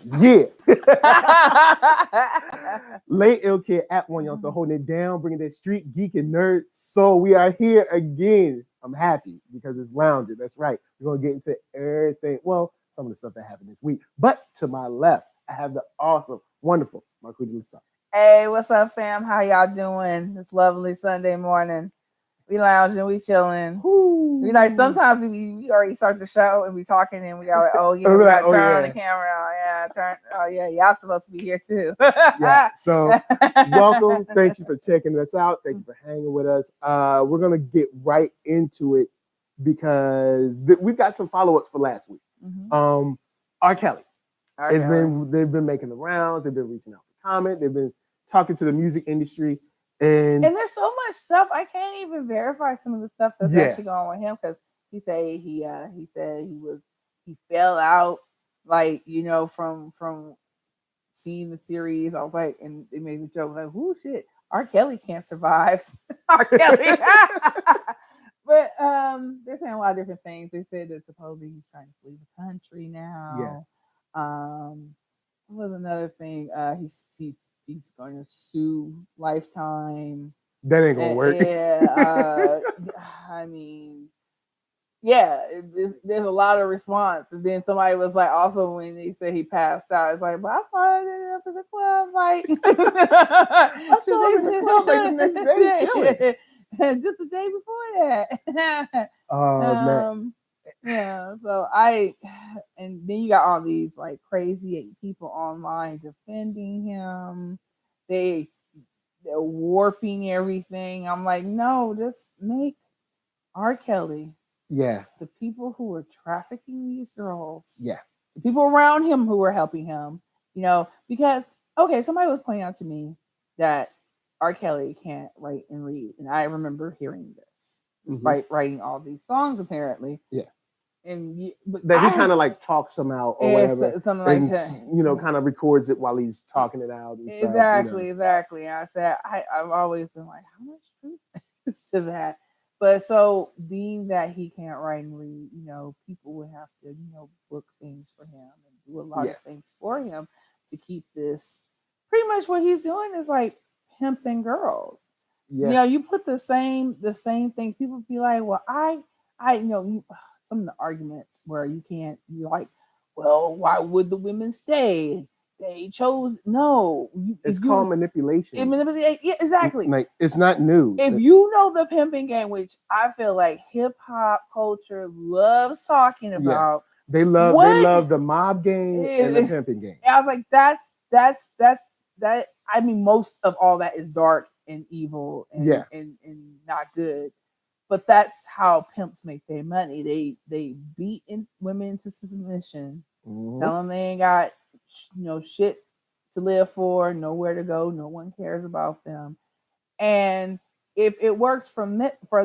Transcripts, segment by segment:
Yeah. Late Ill Kid at One Young, so holding it down, bringing that street geek and nerd soul. We are here again. I'm happy because it's Loungin. That's right. We're going to get into everything. Well, some of the stuff that happened this week. But to my left, I have the awesome, wonderful Marqueeda LaStar. Hey, what's up, fam? How y'all doing this lovely Sunday morning? We lounging, we chilling. We like sometimes we already start the show and we talking and we got like, oh yeah, we got to turn on the camera. Y'all supposed to be here too. Yeah. So welcome. Thank you for checking us out. Thank you for hanging with us. We're gonna get right into it because we've got some follow-ups for last week. Mm-hmm. R. Kelly. They've been making the rounds, they've been reaching out for comment, they've been talking to the music industry. And there's so much stuff I can't even verify some of the stuff that's actually going on with him because he said he fell out from seeing the series. I was like, and they made the joke like, "Whoo, shit, R. Kelly can't survive." R. Kelly, but they're saying a lot of different things. They said that supposedly he's trying to flee the country now. Yeah. What was another thing? He's going to sue Lifetime. That ain't gonna work. Yeah, I mean, yeah, there's a lot of response. And then somebody was like, also when they said he passed out, it's like, but I saw it up at the club, like I saw it in the club like the next day, chilling. Just the day before that. Man. Yeah, so and then you got all these like crazy people online defending him. They're warping everything. I'm like, no, just make R. Kelly. Yeah. The people who are trafficking these girls. Yeah. The people around him who are helping him, because somebody was pointing out to me that R. Kelly can't write and read. And I remember hearing this. Despite writing all these songs apparently. Yeah. And that he kind of like talks them out or whatever, something like that. Kind of records it while he's talking it out. And exactly. I said I've always been like, how much truth is to that? But so being that he can't write and read, people would have to book things for him and do a lot of things for him to keep this. Pretty much what he's doing is like pimping girls. Yeah, you put the same thing. People be like, well, I some of the arguments where you're like, well, why would the women stay? They chose it's called manipulation. Yeah, exactly. Like it's not new. If you know the pimping game, which I feel like hip hop culture loves talking about, they love the mob game and the pimping game. I was like, that's that. I mean, most of all that is dark and evil and not good. But that's how pimps make their money. They beat women into submission, tell them they ain't got shit to live for, nowhere to go, no one cares about them. And if it works for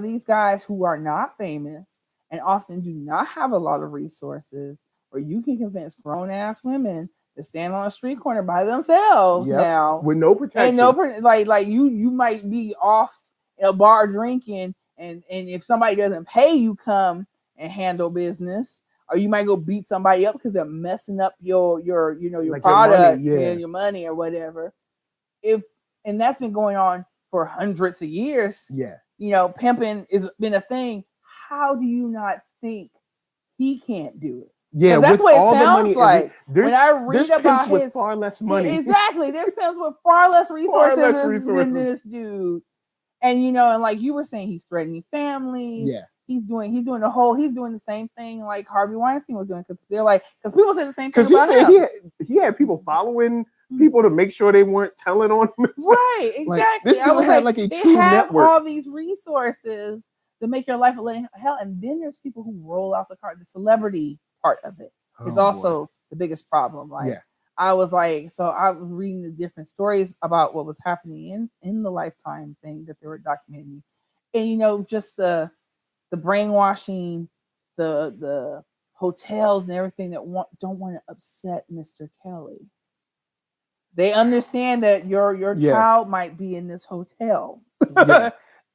these guys who are not famous and often do not have a lot of resources, where you can convince grown ass women to stand on a street corner by themselves now with no protection, and like you might be off in a bar drinking. And if somebody doesn't pay you, come and handle business, or you might go beat somebody up because they're messing up your like product, your money or whatever. And that's been going on for hundreds of years. Yeah, pimping has been a thing. How do you not think he can't do it? Yeah, that's what it sounds like. When I read about with far less money, exactly. There's pimps with far less resources than this dude. And and like you were saying, he's threatening families. Yeah, he's doing the same thing like Harvey Weinstein was doing because people say the same thing about him. He had people following people to make sure they weren't telling on him. Right, exactly. Like, this dude had like a true network. All these resources to make your life a living hell, and then there's people who roll out the card. The celebrity part of it is also the biggest problem. Like, I was like, so I was reading the different stories about what was happening in the Lifetime thing that they were documenting, and just the brainwashing, the hotels and everything that don't want to upset Mr. Kelly. They understand that your child might be in this hotel,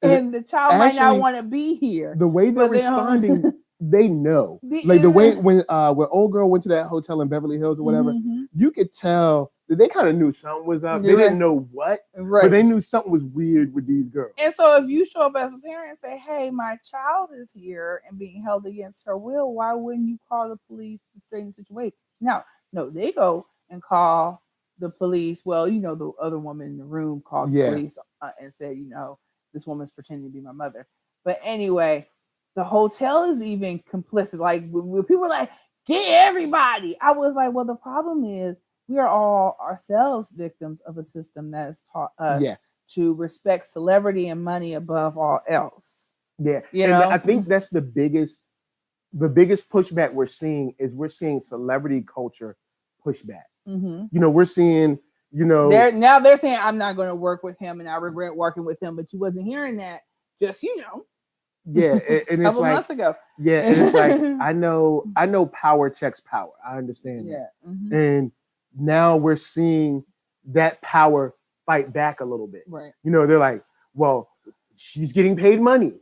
and the child might not want to be here. The way they're responding. They know, like the way when old girl went to that hotel in Beverly Hills or whatever, you could tell that they kind of knew something was up. They Yeah. didn't know what, Right. but they knew something was weird with these girls. And so if you show up as a parent and say, hey, my child is here and being held against her will, why wouldn't you call the police to straighten the situation? No, they go and call the police. Well, you know, the other woman in the room called the police and said, you know, this woman's pretending to be my mother. But anyway, the hotel is even complicit. Like when people were like, get everybody. I was like, well, the problem is we are all ourselves victims of a system that has taught us to respect celebrity and money above all else. Yeah. You know? I think that's the biggest pushback we're seeing celebrity culture pushback. You know, we're seeing, you know, they're saying I'm not going to work with him and I regret working with him, but you wasn't hearing that just, you know. Yeah, and it's like months ago. Yeah, and it's like I know power checks power. I understand that. And now we're seeing that power fight back a little bit. Right. You know, they're like, well, she's getting paid money,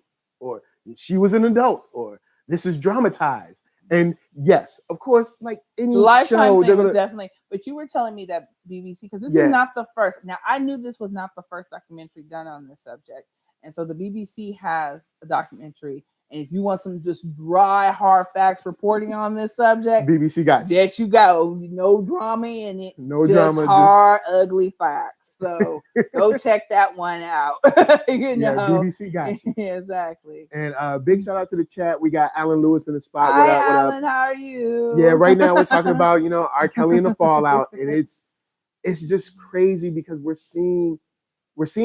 or she was an adult, or this is dramatized. And yes, of course, like any Lifetime show, thing was definitely. But you were telling me that BBC, because this is not the first. Now I knew this was not the first documentary done on this subject, and so the BBC has a documentary. And if you want some just dry, hard facts reporting on this subject, BBC got you. That you go. No drama in it. No just drama. Hard, ugly facts. So go check that one out. You know? BBC got you. Exactly. And big shout out to the chat. We got Alan Lewis in the spot. Hi, what up, Alan. How are you? Yeah, right now we're talking about, you know, R. Kelly and the fallout. And it's just crazy because we're seeing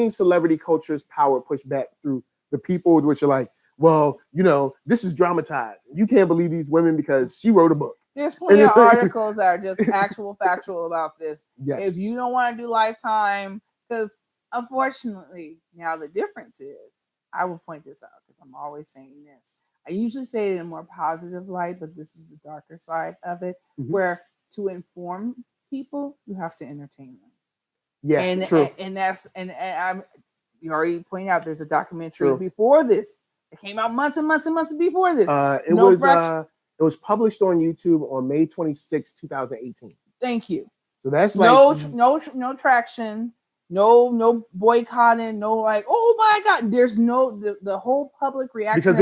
celebrity culture's power push back through the people, which are like, well, you know, this is dramatized. You can't believe these women because she wrote a book. There's plenty of articles that are just factual about this. Yes. If you don't want to do Lifetime, because unfortunately, now the difference is, I will point this out because I'm always saying this. I usually say it in a more positive light, but this is the darker side of it, where to inform people, you have to entertain them. Yeah, and true. And I'm you already pointed out there's a documentary before this. It came out months and months and months before this. It was published on YouTube on May 26, 2018. Thank you. So that's like no traction, no boycotting, no like, oh my God, there's the whole public reaction because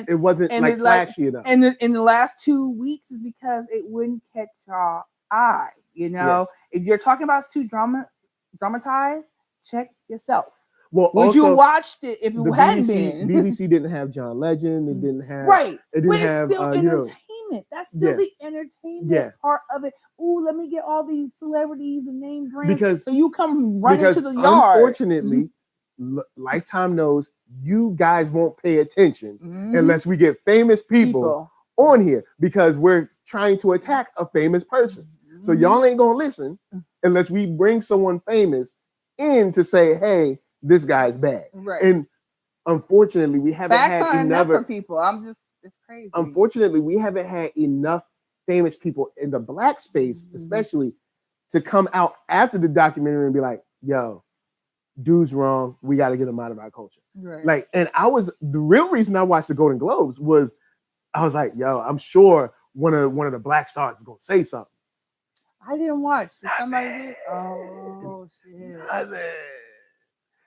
it wasn't like flashy enough. And in the last 2 weeks is because it wouldn't catch your eye. You know, if you're talking about it's too dramatized, check yourself. Well, would you watched it if it hadn't been? BBC didn't have John Legend. It didn't have It didn't have still entertainment. That's still the entertainment part of it. Ooh, let me get all these celebrities and name brands. So you come running to the yard. Unfortunately, Lifetime knows you guys won't pay attention unless we get famous people on here because we're trying to attack a famous person. So y'all ain't gonna listen unless we bring someone famous in to say, hey, this guy's bad. Right. And unfortunately, we haven't had enough for people. It's crazy. Unfortunately, we haven't had enough famous people in the Black space, especially, to come out after the documentary and be like, yo, dude's wrong. We got to get him out of our culture. Right. Like, and the real reason I watched the Golden Globes was I was like, yo, I'm sure one of the Black stars is gonna say something. I didn't watch. Did somebody did? Oh shit. Nothing.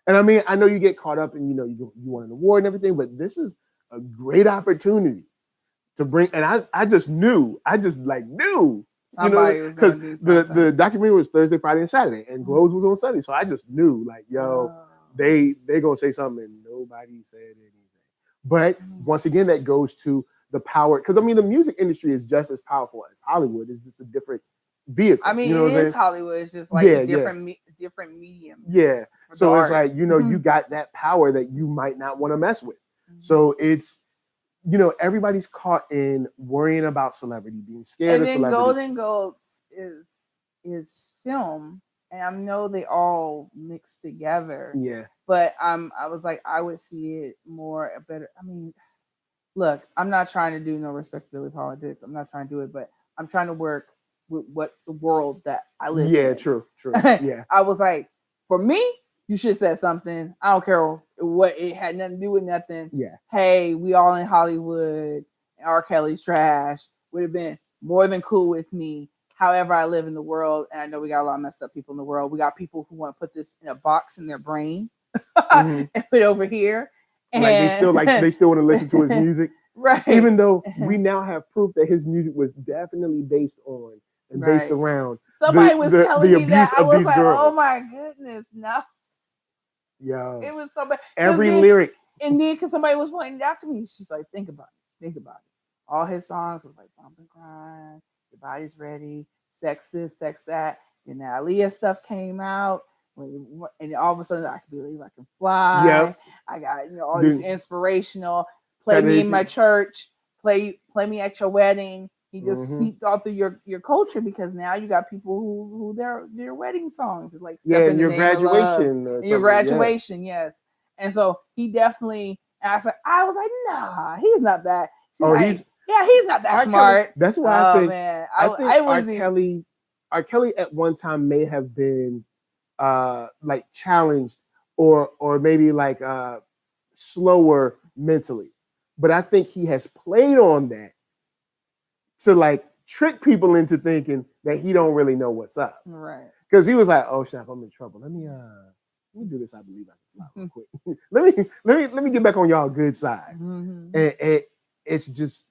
And I mean, I know you get caught up and you want an award and everything, but this is a great opportunity to bring. And I just knew somebody was going to do something. The documentary was Thursday, Friday, and Saturday, and Globes was on Sunday. So I just knew, like, yo, they gonna say something, and nobody said anything. But once again, that goes to the power, because I mean, the music industry is just as powerful as Hollywood. It's just a different vehicle. I mean, it is Hollywood. It's just like different medium. Yeah. So it's like, you got that power that you might not want to mess with. So it's, everybody's caught in worrying about celebrity, being scared of celebrity. And then Golden Globes is film, and I know they all mix together. Yeah. But I was like, I would see it better. I mean, look, I'm not trying to do no respectability politics. I'm not trying to do it, but I'm trying to work with what the world that I live in. Yeah, true. Yeah. I was like, for me, you should have said something. I don't care what, it had nothing to do with nothing. Yeah. Hey, we all in Hollywood. R. Kelly's trash. Would have been more than cool with me. however I live in the world, and I know we got a lot of messed up people in the world. We got people who want to put this in a box in their brain and put it over here. And they still want to listen to his music. Right. Even though we now have proof that his music was definitely based on and based around somebody was telling me that. I was like, girls. oh my goodness, no. Yeah. It was so bad. Every lyric. And then because somebody was pointing it out to me, she's like, think about it. All his songs was like bump and grind, your body's ready, sex this, sex that. Then the Aaliyah stuff came out. And all of a sudden I can believe I can fly. Yep. I got all this inspirational. Play me in my church. Play me at your wedding. He just seeps all through your culture because now you got people who their wedding songs is like and your graduation. Your graduation, yes. And so he definitely. And I was like, nah, he's not that. He's not that smart. That's why I think. Man, R. Kelly at one time may have been like challenged or maybe like slower mentally, but I think he has played on that to like trick people into thinking that he don't really know what's up, right? Because he was like, "Oh snap, I'm in trouble. Let me do this. I believe I can fly real quick. let me get back on y'all good side." And it's just,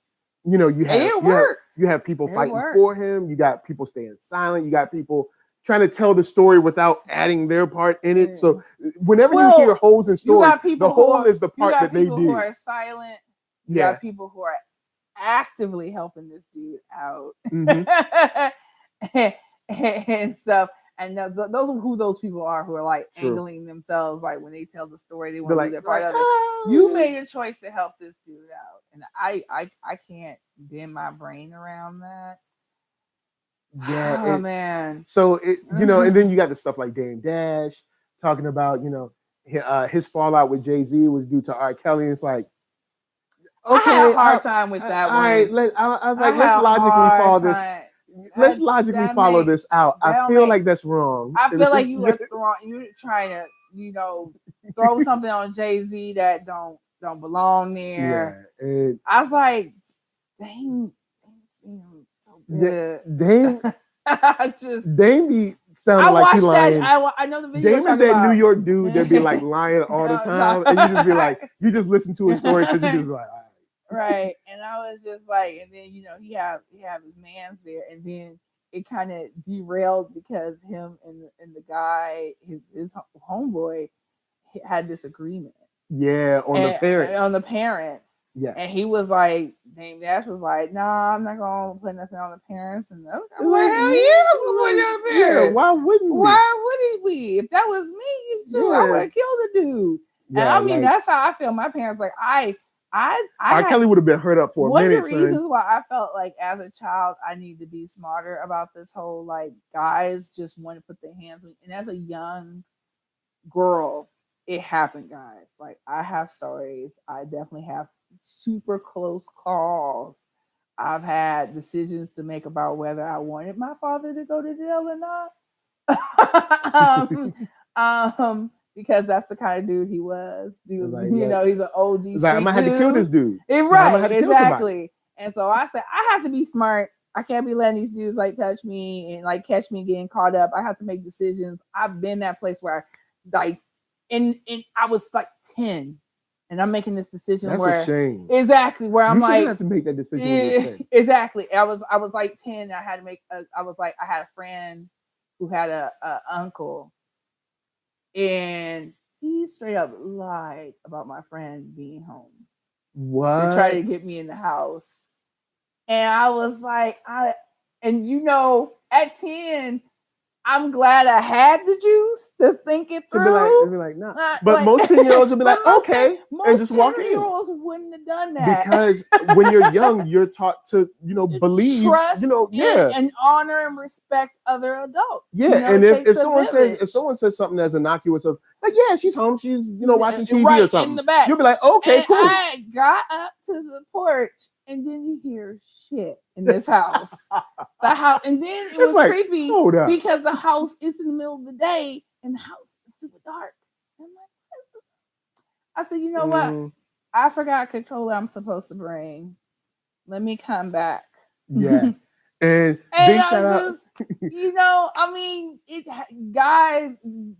you have people fighting for him. You got people staying silent. You got people trying to tell the story without adding their part in it. So whenever you hear holes in stories, the hole is the part that they did. You got people who are silent. You got people who are actively helping this dude out and stuff. And those are who those people are who are like angling themselves. Like when they tell the story, they want to be their part of it. You made a choice to help this dude out. And I can't bend my brain around that. Yeah. Man. So and then you got the stuff like Dame Dash talking about, his fallout with Jay-Z was due to R. Kelly. It's like, okay, I had a hard time with that one. I was like, let's logically follow this. Let's logically follow this out. I feel like that's wrong. I feel like you're trying to, throw something on Jay-Z that don't belong there. Yeah, I was like, dang, seems so good. Dame be sounding like he lying. I know the video. Dame is that New York dude that be like lying all the time, and you just be like, you just listen to his story because you just be like, all right. Right. And I was just like, and then he have his mans there, and then it kind of derailed because him and the guy, his homeboy, had disagreement. Yeah, on the parents. Yeah. And he was like, Dame Dash was like, nah, I'm not gonna put nothing on the parents. And I'm like, hell yeah, we'll put it on the parents. Yeah, why wouldn't we? If that was me, I would have killed the dude. Yeah, and that's how I feel. My parents, like, R. Kelly would have been hurt up for a minute. One of the reasons why I felt like as a child I need to be smarter about this whole like guys just want to put their hands on me. And as a young girl, it happened, guys. Like I have stories. I definitely have super close calls. I've had decisions to make about whether I wanted my father to go to jail or not. Because that's the kind of dude he was. He was, like, he's an OG. Like, I'm gonna have to kill this dude. Right, exactly. And so I said, I have to be smart. I can't be letting these dudes like touch me and like catch me getting caught up. I have to make decisions. I've been that place where I I was like 10 and I'm making this decision. That's a shame. Exactly. Where I'm like, have to make that decision when you're 10. Exactly. I was like 10. I had to make, I had a friend who had a uncle. And he straight up lied about my friend being home. What? And tried to get me in the house. And I was like, at 10, I'm glad I had the juice to think it through. To be like, nah. But most 10-year-olds would be like, okay, and just walk in. Most 10-year-olds wouldn't have done that. Because when you're young, you're taught to, believe, trust, and honor and respect other adults. Yeah, and if someone says something that's innocuous of like, yeah, she's home, she's watching TV or something, in the back. You'll be like, okay, and cool. I got up to the porch, and then you hear shit in this house. The house, and then it was like, creepy because the house is in the middle of the day and the house is super dark. I'm like, I said, you know what? I forgot controller I'm supposed to bring. Let me come back. Yeah. And And big shout out. I mean, guys,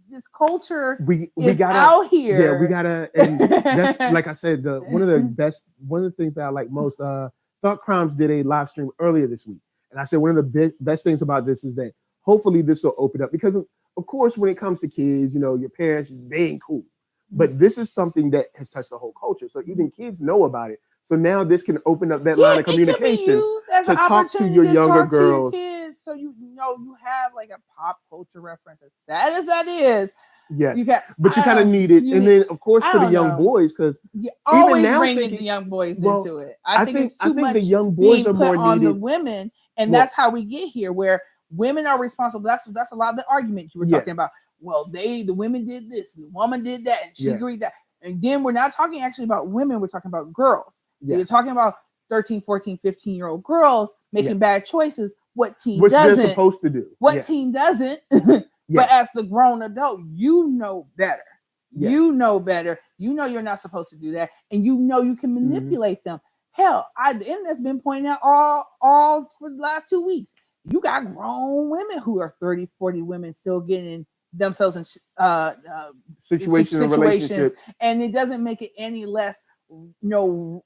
this culture We is gotta out here. Yeah, we gotta, and that's like I said, one of the things that I like most. Thought Crimes did a live stream earlier this week, and I said one of the best things about this is that hopefully this will open up, because of course when it comes to kids, your parents, they ain't cool, but this is something that has touched the whole culture, so even kids know about it. So now this can open up that line of communication to talk to your younger girls. To your kids, so you have like a pop culture reference. As sad as that is, yes, but you kind of need it. And then of course to the young boys, because always bringing the young boys into it. I think it's too much. The young boys are more on needed the women, and that's how we get here, where women are responsible. That's a lot of the argument you were talking about. Well, the women did this, and the woman did that, and she agreed that. And then we're not talking actually about women, we're talking about girls. So you're talking about 13, 14, 15-year-old girls making bad choices. What teen doesn't? They're supposed to do. What teen doesn't? But as the grown adult, you know better. Yes. You know better. You know you're not supposed to do that. And you can manipulate them. Hell, the internet's been pointing out all for the last 2 weeks. You got grown women who are 30, 40 women still getting themselves in situations, relationships. And it doesn't make it any less wrong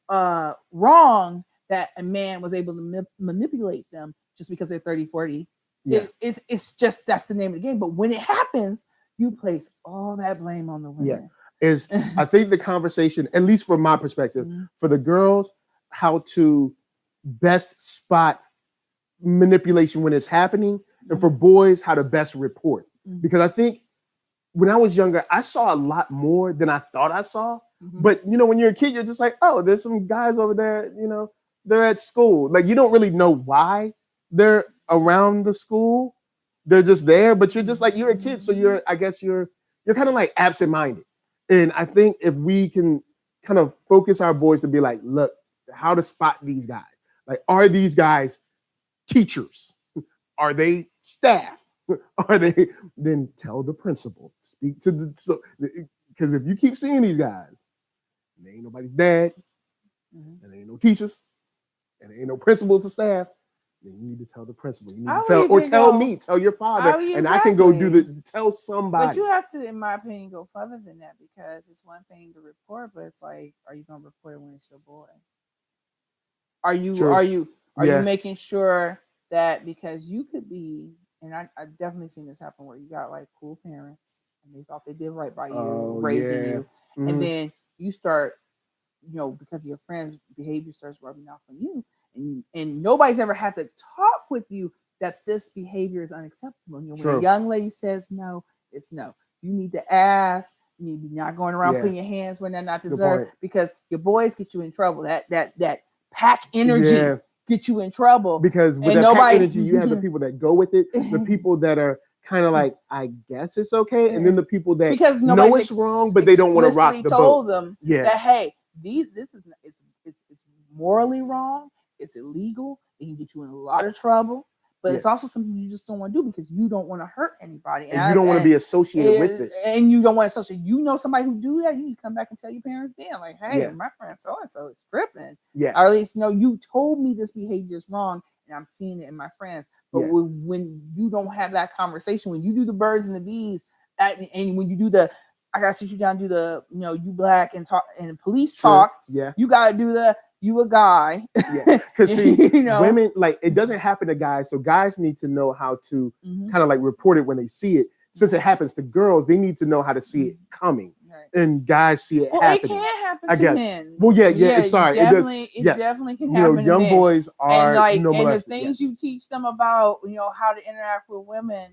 that a man was able to manipulate them just because they're 30, 40. It's just, that's the name of the game. But when it happens, you place all that blame on the women. I think the conversation, at least from my perspective, for the girls, how to best spot manipulation when it's happening, and for boys, how to best report. Because I think when I was younger, I saw a lot more than I thought I saw. But when you're a kid, you're just like, oh, there's some guys over there, they're at school. Like, you don't really know why they're around the school. They're just there, but you're just like, you're a kid. So you're kind of like absent-minded. And I think if we can kind of focus our boys to be like, look, how to spot these guys. Like, are these guys teachers? Are they staff? Are they? Then tell the principal. Speak to because if you keep seeing these guys, and they ain't nobody's dad, and there ain't no teachers, and there ain't no principals or staff, then you need to tell the principal. You need to tell your father, and I can go tell somebody. But you have to, in my opinion, go further than that, because it's one thing to report, but it's like, are you going to report it when it's your boy? Are you making sure that, because you could be, and I've definitely seen this happen, where you got like cool parents and they thought they did right by you, raising you, and then you start, because of your friends' behavior starts rubbing off on you, and nobody's ever had to talk with you that this behavior is unacceptable. When a young lady says no, it's no. You need to ask. You need to be not going around putting your hands when they're not deserved, because your boys get you in trouble. That pack energy get you in trouble, because with that pack energy, you have the people that go with it, the people that are kind of like, I guess it's okay, and then the people that know it's wrong, but they don't want to rock the boat. Told them that, hey, this is it's morally wrong, it's illegal, it can get you in a lot of trouble, but it's also something you just don't want to do because you don't want to hurt anybody, and you don't want to be associated with this, and you don't want to associate. Somebody who do that, you need to come back and tell your parents then, like, hey, my friend so and so is tripping, or at least you told me this behavior is wrong, and I'm seeing it in my friends. But when you don't have that conversation, when you do the birds and the bees, and when you do the, I gotta sit you down, do the, you black and talk and police talk, you gotta do the, you a guy. Because see, women, like, it doesn't happen to guys, so guys need to know how to kind of like report it when they see it. Since it happens to girls, they need to know how to see it coming, and guys see it happening. It can happen to men. Well, sorry, it definitely can happen. To young men. boys are and the things you teach them about, how to interact with women,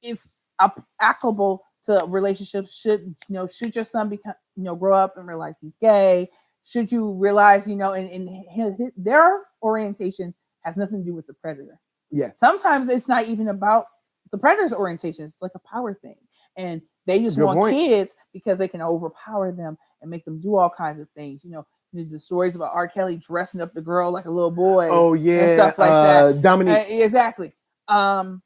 is applicable to relationships. Should your son become, grow up and realize he's gay? Should you realize, and their orientation has nothing to do with the predator. Sometimes it's not even about the predator's orientation. It's like a power thing. And they just want kids because they can overpower them and make them do all kinds of things. The stories about R. Kelly dressing up the girl like a little boy. Oh, yeah. And stuff like that. Dominique. Exactly. That's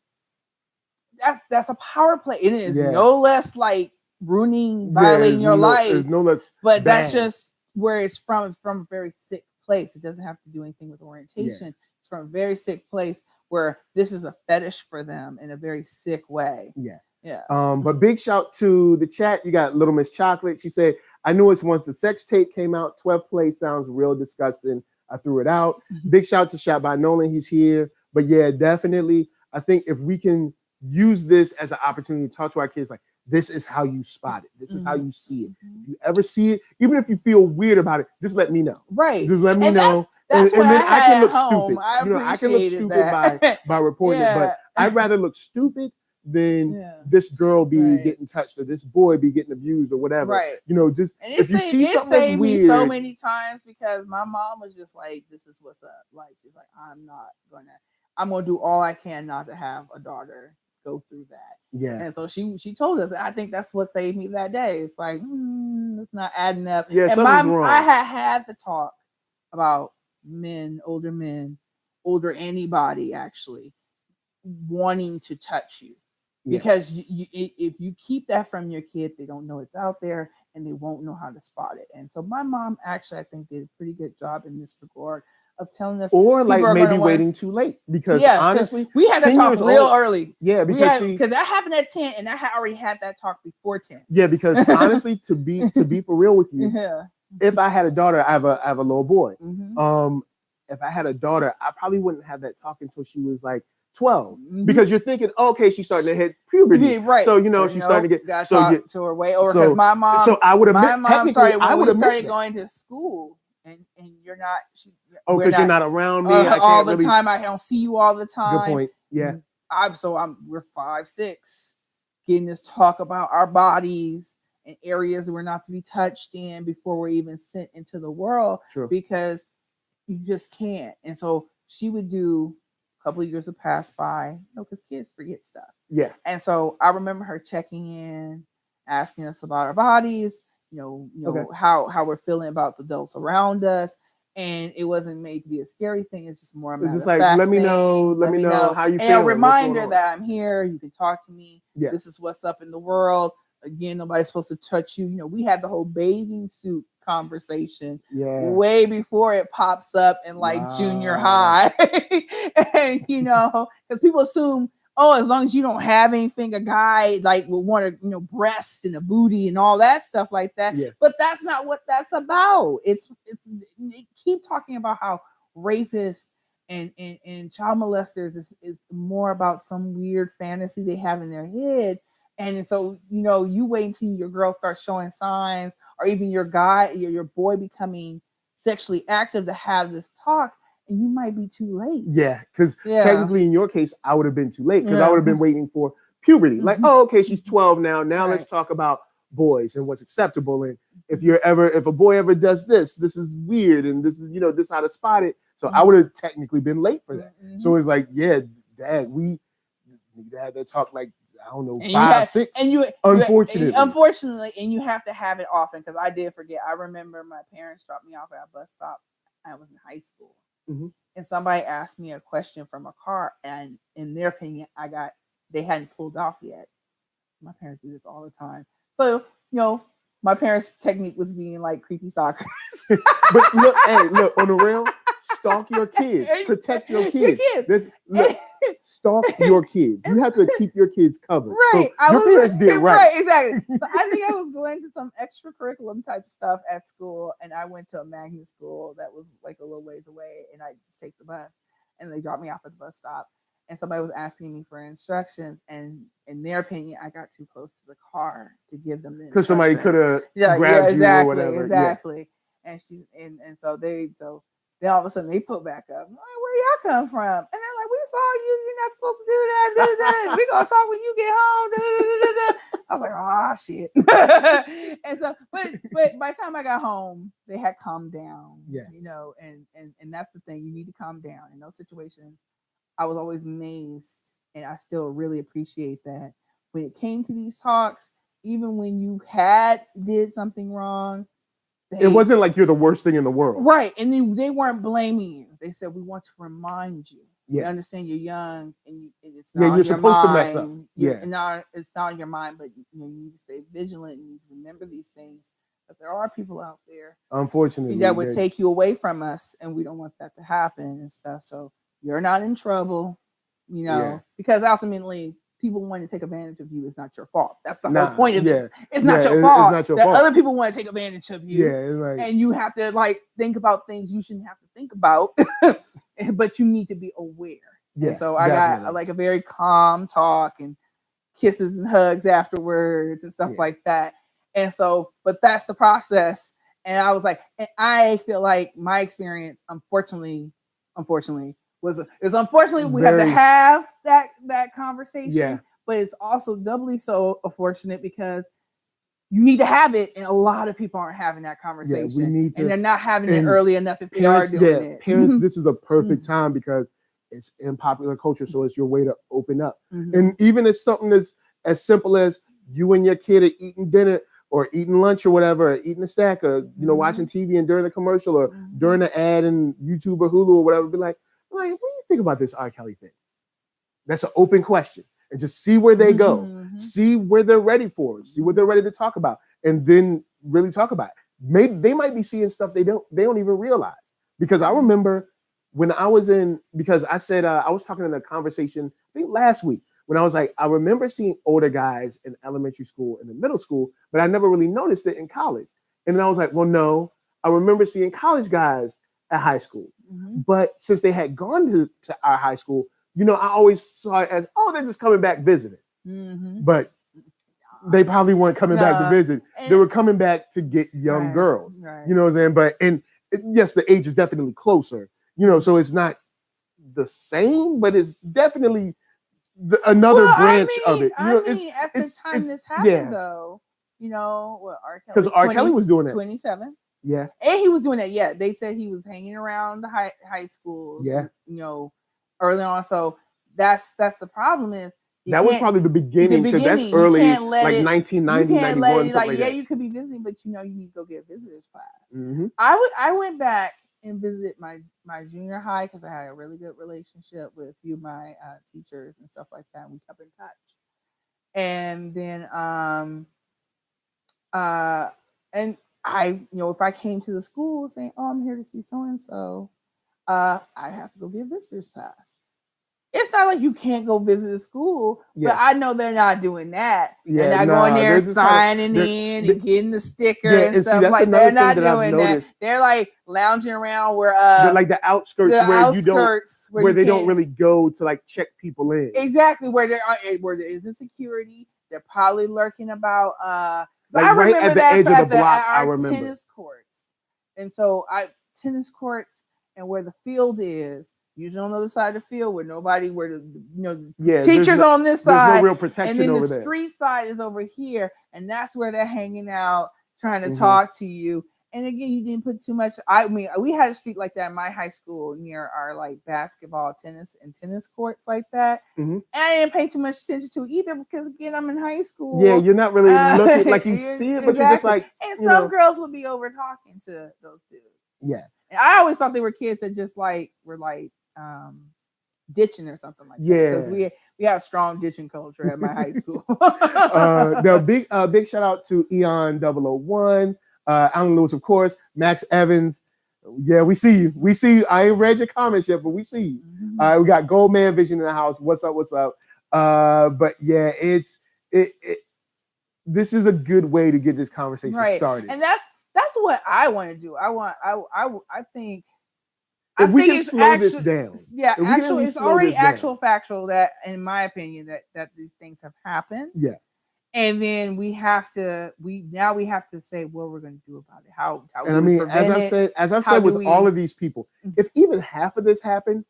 a power play. It is no less like ruining, violating your life. There's no less but bad. That's just where it's from. It's from a very sick place. It doesn't have to do anything with orientation. It's from a very sick place where this is a fetish for them in a very sick way. Yeah. Yeah. But big shout to the chat. You got Little Miss Chocolate. She said, I knew it once the sex tape came out. 12th place sounds real disgusting. I threw it out. Big shout to Shot by Nolan. He's here. But yeah, definitely. I think if we can use this as an opportunity to talk to our kids, like, this is how you spot it. This is how you see it. If you ever see it, even if you feel weird about it, just let me know. Right. Just let me know. That's and then I can look home. stupid. I I can look stupid by reporting it, but I'd rather look stupid than this girl be getting touched or this boy be getting abused or whatever. Right. Just if you see something that's weird. Me so many times because my mom was just like, this is what's up. Like, she's like, I'm gonna do all I can not to have a daughter go through that. Yeah. And so she told us, I think that's what saved me that day. It's like, it's not adding up. Yeah, and something's wrong. I had the talk about men, older anybody actually wanting to touch you. Because if you keep that from your kid, they don't know it's out there and they won't know how to spot it. And so my mom actually, I think, did a pretty good job in this regard of telling us, or like maybe waiting too late, because honestly, we had that talk real early. Yeah, because that happened at 10, and I had already had that talk before 10. Yeah, because honestly, to be for real with you, if I had a daughter, I have a little boy. If I had a daughter, I probably wouldn't have that talk until she was like 12, because you're thinking, okay, she's starting to hit puberty, right? So she's starting to get to her way, or because my mom. So I would have technically I would have started going to school, and you're not. Because you're not around me all the time. I don't see you all the time. Good point. Yeah. We're 5, 6, getting this talk about our bodies and areas that we're not to be touched in before we're even sent into the world. True. Because you just can't. And so she would do. Couple of years would pass by, because kids forget stuff. Yeah. And so I remember her checking in, asking us about our bodies, how we're feeling about the adults around us. And it wasn't made to be a scary thing. It's just more just like, let me know how you feel. And a reminder that I'm here. You can talk to me. Yeah. This is what's up in the world. Again, nobody's supposed to touch you. We had the whole bathing suit conversation way before it pops up in junior high. And because people assume, as long as you don't have anything, a guy will want to breast and a booty and all that stuff like that. But that's not what that's about. It's they keep talking about how rapists and child molesters is more about some weird fantasy they have in their head. And so, you wait until your girl starts showing signs, or even your guy, your boy becoming sexually active to have this talk, and you might be too late. Yeah, because technically in your case, I would have been too late, because I would have been waiting for puberty. Like, okay, she's 12 now. Now let's talk about boys and what's acceptable. And if a boy ever does this is weird, and this is, this is how to spot it. So I would have technically been late for that. So it's like, Dad, we need to have that talk like, I don't know, 5, 6. Unfortunately, and you have to have it often, because I did forget. I remember my parents dropped me off at a bus stop. I was in high school, and somebody asked me a question from a car, and in their opinion, they hadn't pulled off yet. My parents do this all the time, so my parents' technique was being like creepy stalkers. But look, on the real, stalk your kids, protect your kids. Stalk your kids. You have to keep your kids covered. Right. So your parents did right. Right, exactly. So I think I was going to some extracurriculum type stuff at school, and I went to a magnet school that was like a little ways away, and I just take the bus, and they dropped me off at the bus stop, and somebody was asking me for instructions, and in their opinion, I got too close to the car to give them the instructions. Because somebody could have grabbed you or whatever. Exactly. Yeah. And so then all of a sudden they put back up. I'm like, where y'all come from? And they're like, we saw you. You're not supposed to do that. We're gonna talk when you get home. I was like, oh shit. And so, but by the time I got home, they had calmed down. Yeah. And that's the thing. You need to calm down in those situations. I was always amazed, and I still really appreciate that when it came to these talks, even when you did something wrong. It wasn't like you're the worst thing in the world. Right. And then they weren't blaming you. They said, we want to remind you. Yeah. We understand you're young, and it's not on you're your supposed mind. To mess up. It's not on your mind, but you need to stay vigilant and you need to remember these things. But there are people out there, unfortunately, that would take you away from us, and we don't want that to happen and stuff. So you're not in trouble, because ultimately people want to take advantage of you. It's not your fault. That's the whole point of this. It's not your fault. It's not your fault. Other people want to take advantage of you. Yeah, and you have to think about things you shouldn't have to think about, but you need to be aware. Yeah. And so I got a very calm talk and kisses and hugs afterwards and stuff like that. And so, but that's the process. And I was like, and I feel like my experience, unfortunately, is unfortunately we have to have that conversation. Yeah. But it's also doubly so unfortunate because you need to have it, and a lot of people aren't having that conversation. Yeah, we need to, and they're not having it early enough if they are doing it. Parents, this is a perfect time because it's in popular culture, so it's your way to open up. And even if something is as simple as you and your kid are eating dinner or eating lunch or whatever, or eating a snack, or watching TV and during the commercial or during the ad in YouTube or Hulu or whatever, be like, what do you think about this R. Kelly thing? That's an open question, and just see where they go, see where they're ready for it, see what they're ready to talk about, and then really talk about it. Maybe they might be seeing stuff they don't even realize. Because I remember when I was because I said I was talking in a conversation I think last week when I was like, I remember seeing older guys in elementary school and in middle school, but I never really noticed it in college. And then I was like, well, no, I remember seeing college guys at high school. But since they had gone to our high school, I always saw it as, oh, they're just coming back visiting. But they probably weren't coming back to visit. They were coming back to get young girls. Right. You know what I'm saying? Yes, the age is definitely closer. So it's not the same, but it's definitely another branch of it. At the time this happened, though, what R. Kelly? Because R. Kelly was doing it. 27. Yeah. And he was doing it. Yeah. They said he was hanging around the high schools. Yeah. Early on. So that's the problem is that was probably the beginning because that's early, like 1990, 91. You could be visiting, but you need to go get a visitor's class. I went back and visited my junior high because I had a really good relationship with a few of my teachers and stuff like that. And we kept in touch. And then and I, if I came to the school saying, oh, I'm here to see so-and-so, I have to go get a visitor's pass. It's not like you can't go visit a school, but I know they're not doing that. They're not going there signing in and getting the sticker and stuff like that. They're not doing that. They're like lounging around where like the outskirts where they don't really go to like check people in. Exactly, where there isn't security. They're probably lurking about like I remember right at the edge of the block. I remember tennis courts, and so tennis courts and where the field is. Usually on the other side of the field teachers on this side. There's no real protection and then over the there. Street side is over here, and that's where they're hanging out, trying to talk to you. And again, you didn't put too much. I mean, we had a street like that in my high school near our like basketball, tennis courts like that. And I didn't pay too much attention to it either because again, I'm in high school. Yeah, you're not really looking like you see it, but you're just like. And some girls would be over talking to those dudes. Yeah, and I always thought they were kids that just were ditching or something like that. Because we had a strong ditching culture at my high school. Big shout out to Eon 001, Alan Lewis, of course, Max Evans. Yeah, we see you. I ain't read your comments yet, but we see you. We got Goldman Vision in the house. What's up? But yeah, this is a good way to get this conversation started. And that's what I want to do. I think if we can slow this down. Yeah, actually, it's already factual that, in my opinion, that these things have happened. Yeah. And then we have to say what we're going to do about it. How and I mean, as I've said with all of these people, if even half of this happened,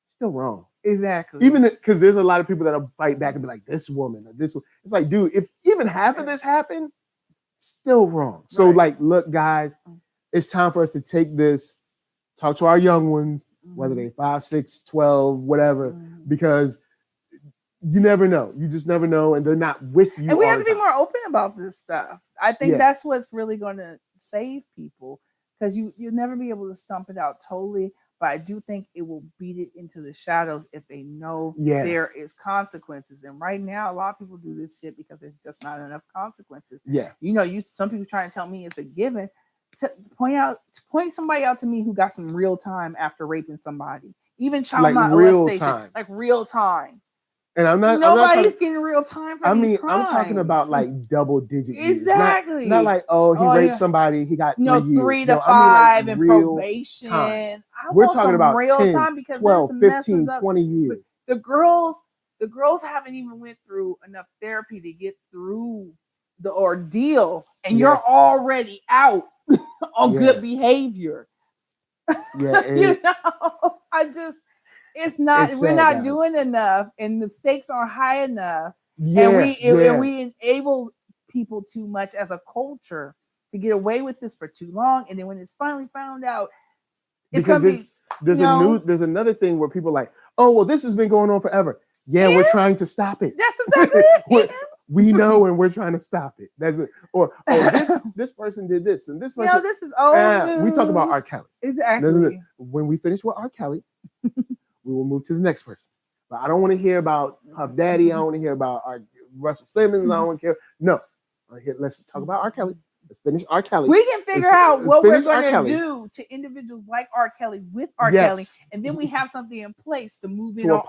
still wrong. Exactly. Even because there's a lot of people that'll fight back and be like, this woman or this one. It's like, dude, if even half of this happened, still wrong. So like, look, guys, it's time for us to take this. Talk to our young ones, whether they're 5, 6, 12, whatever, because you never know. You just never know, and they're not with you. And we have to be more open about this stuff. I think that's what's really going to save people, because you'll never be able to stump it out totally. But I do think it will beat it into the shadows if they know there is consequences. And right now, a lot of people do this shit because there's just not enough consequences. Yeah, some people trying to tell me it's a given. To point somebody out to me who got some real time after raping somebody, Even child like real time, like real time. And nobody's getting real time for these crimes. I'm talking about like double digit exactly. Years. Not like, oh, he raped somebody, he got 3 years. 3 to 5 and probation. Time. We're talking about real 10, time because 12, 15, 20 years. The girls haven't even went through enough therapy to get through the ordeal, and you're already out on good behavior. Yeah, we're not doing enough, and the stakes are high enough, and we enable people too much as a culture to get away with this for too long, and then when it's finally found out, it's gonna be there's another thing where people are like, oh well, this has been going on forever. Yeah, we're trying to stop it. That's exactly it. We know, and we're trying to stop it. That's it. Or this person did this, and this person. This is old. We talk about R. Kelly. Exactly. When we finish with R. Kelly, we will move to the next person. But I don't want to hear about Puff Daddy. I don't want to hear about Russell Simmons. I don't want to hear. No, let's talk about R. Kelly. Let's finish R. Kelly. We can figure out what we're going to do to individuals like R. Kelly with R. Kelly, and then we have something in place to move in on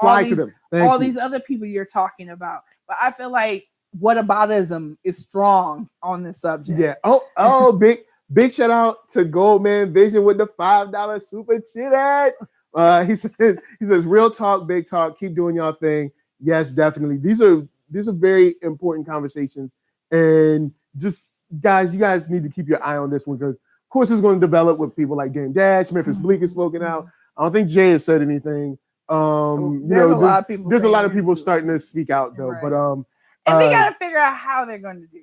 all these other people you're talking about. But I feel like whataboutism is strong on this subject. Yeah. Oh, big shout out to Goldman Vision with the $5 super chat. He says, real talk, big talk. Keep doing y'all thing. Yes, definitely. These are very important conversations, and just. Guys, you guys need to keep your eye on this one because, of course, it's going to develop with people like Dame Dash, Memphis Bleak has spoken out. I don't think Jay has said anything. There's a lot of people starting to speak out though. Right. But and we got to figure out how they're going to do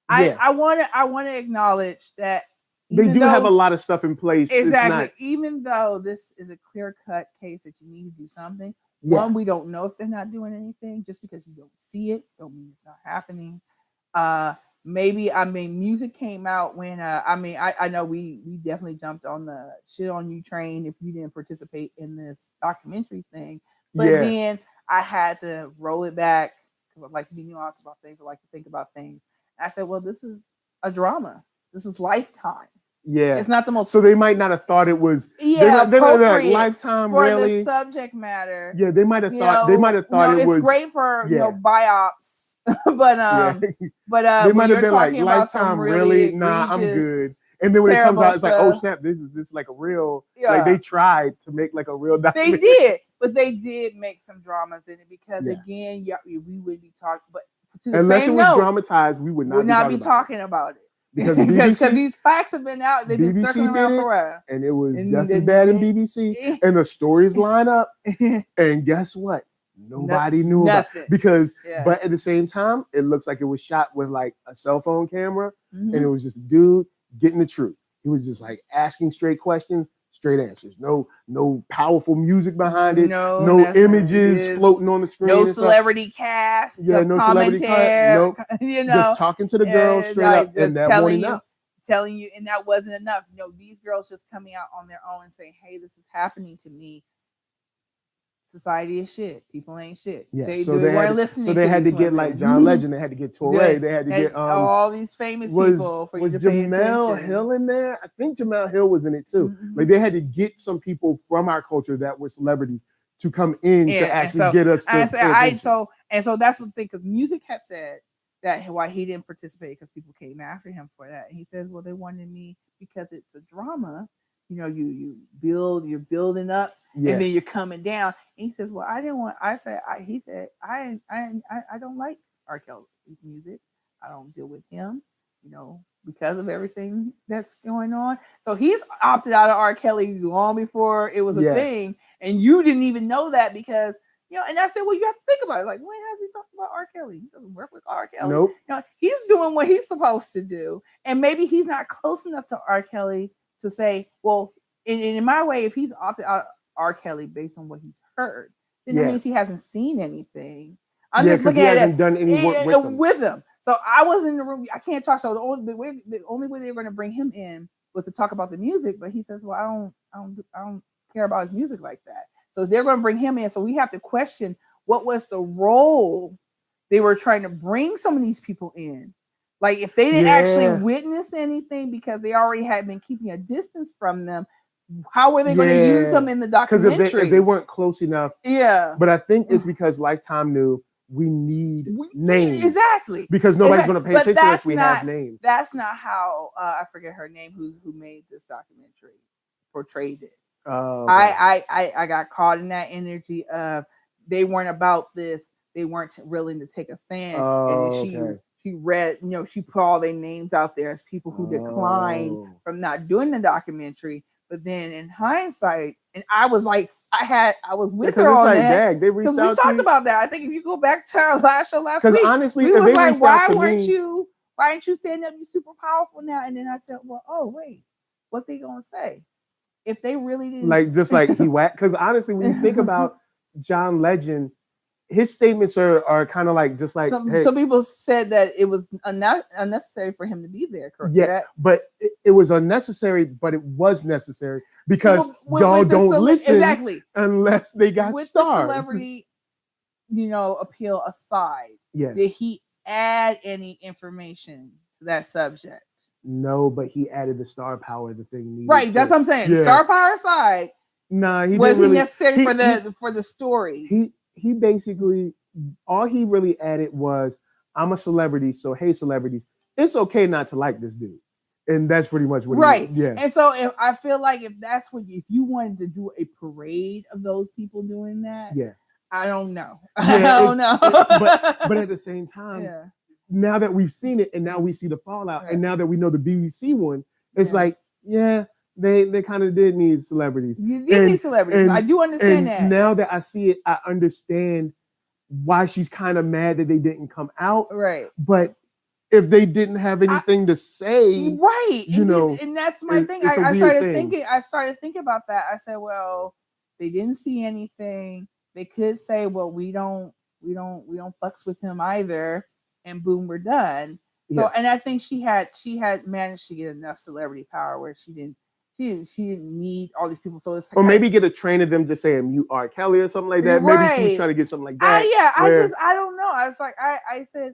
that. I want to acknowledge that they do have a lot of stuff in place. Exactly. Even though this is a clear-cut case that you need to do something. Yeah. One, we don't know if they're not doing anything. Just because you don't see it, don't mean it's not happening. Maybe music came out when I know we definitely jumped on the shit on you train if you didn't participate in this documentary thing. But then I had to roll it back because I like to be nuanced about things. I like to think about things. I said, well, this is a drama. This is Lifetime. Yeah, it's not the most. So they might not have thought it was. Yeah, they're not Lifetime for really the subject matter. Yeah, they might have thought. They might have thought it was. It's great for biops, but they might have been like Lifetime really. Nah, I'm good. And then when it comes out, it's like, oh snap, this is like a real. Like they tried to make like a real documentary. They did, but they did make some dramas in it because again, we would be talking, but unless it was dramatized, we would not be talking about it. Because these facts have been out, they've been circling around for a while. And it was just as bad in BBC. And the stories line up. And guess what? Nobody knew about it. Because, but at the same time, it looks like it was shot with like a cell phone camera. And it was just a dude getting the truth. He was just like asking straight questions, straight answers. No powerful music behind it. No images floating on the screen. No celebrity cast. Yeah, no celebrity cast. Nope. Just talking to the girl straight up, and that wasn't enough. Telling you, and that wasn't enough. These girls just coming out on their own and saying, "Hey, this is happening to me." Society is shit. People ain't shit. Yeah, they weren't listening. So they had to get like John Legend. They had to get Torre. They had to get all these famous people for you to pay attention. Was Jamel Hill in there? I think Jamel Hill was in it too. Like they had to get some people from our culture that were celebrities to come in to actually get us. So that's the thing because music had said that why he didn't participate because people came after him for that. And he says, well, they wanted me because it's a drama. You're building up. Yeah. And then you're coming down. And he says, well, I didn't want, he said, I don't like R. Kelly's music. I don't deal with him, because of everything that's going on. So he's opted out of R. Kelly long before it was a thing. And you didn't even know that because, and I said, well, you have to think about it. Like, when has he talked about R. Kelly? He doesn't work with R. Kelly. Nope. He's doing what he's supposed to do. And maybe he's not close enough to R. Kelly to say, well, in my way, if he's opted out R. Kelly based on what he's heard, then it means he hasn't seen anything. I'm just looking at it. He hasn't done any work with him. So I was in the room. I can't talk. So the only way they were going to bring him in was to talk about the music. But he says, "Well, I don't care about his music like that." So they're going to bring him in. So we have to question what was the role they were trying to bring some of these people in. Like if they didn't actually witness anything because they already had been keeping a distance from them. how were they going to use them in the documentary? Because if they weren't close enough. Yeah. But I think it's because Lifetime knew we need names. Exactly. Because nobody's going to pay attention unless we have names. That's not how, I forget her name, who made this documentary, portrayed it. Okay. I got caught in that energy of they weren't about this. They weren't willing to take a stand. And she read, she put all their names out there as people who declined from not doing the documentary. But then in hindsight, and I was like, I was with her on that. Because we talked about that. I think if you go back to our last show last week, honestly, we was like, why aren't you standing up? You're super powerful now. And then I said, well, wait, what they gonna say? If they really didn't just like he whacked. Because honestly, when you think about John Legend, his statements are kind of like just like some people said that it was unnecessary for him to be there. Correct? Yeah, but it was unnecessary, but it was necessary because y'all don't listen unless they got with stars. The celebrity, appeal aside, did he add any information to that subject? No, but he added the star power the thing needed. Right, that's what I'm saying. Yeah. Star power aside, he was didn't really, necessary for the story. He basically, all he really added was, I'm a celebrity, so hey, celebrities, it's okay not to like this dude. And that's pretty much what he did. Yeah. And so I feel like if you wanted to do a parade of those people doing that, I don't know. I don't know. But at the same time, now that we've seen it and now we see the fallout and now that we know the BBC one, it's like, they kind of did need celebrities. You did need celebrities. I do understand that. Now that I see it, I understand why she's kind of mad that they didn't come out. Right. But if they didn't have anything to say, and that's my thing. I started thinking about that. I said, well, they didn't see anything. They could say, well, we don't fucks with him either, and boom, we're done. So, and I think she had managed to get enough celebrity power where she didn't need all these people. So it's like, or maybe get a train of them just saying mute R. Kelly or something like that. Maybe she was trying to get something like that. I don't know. I was like, I said,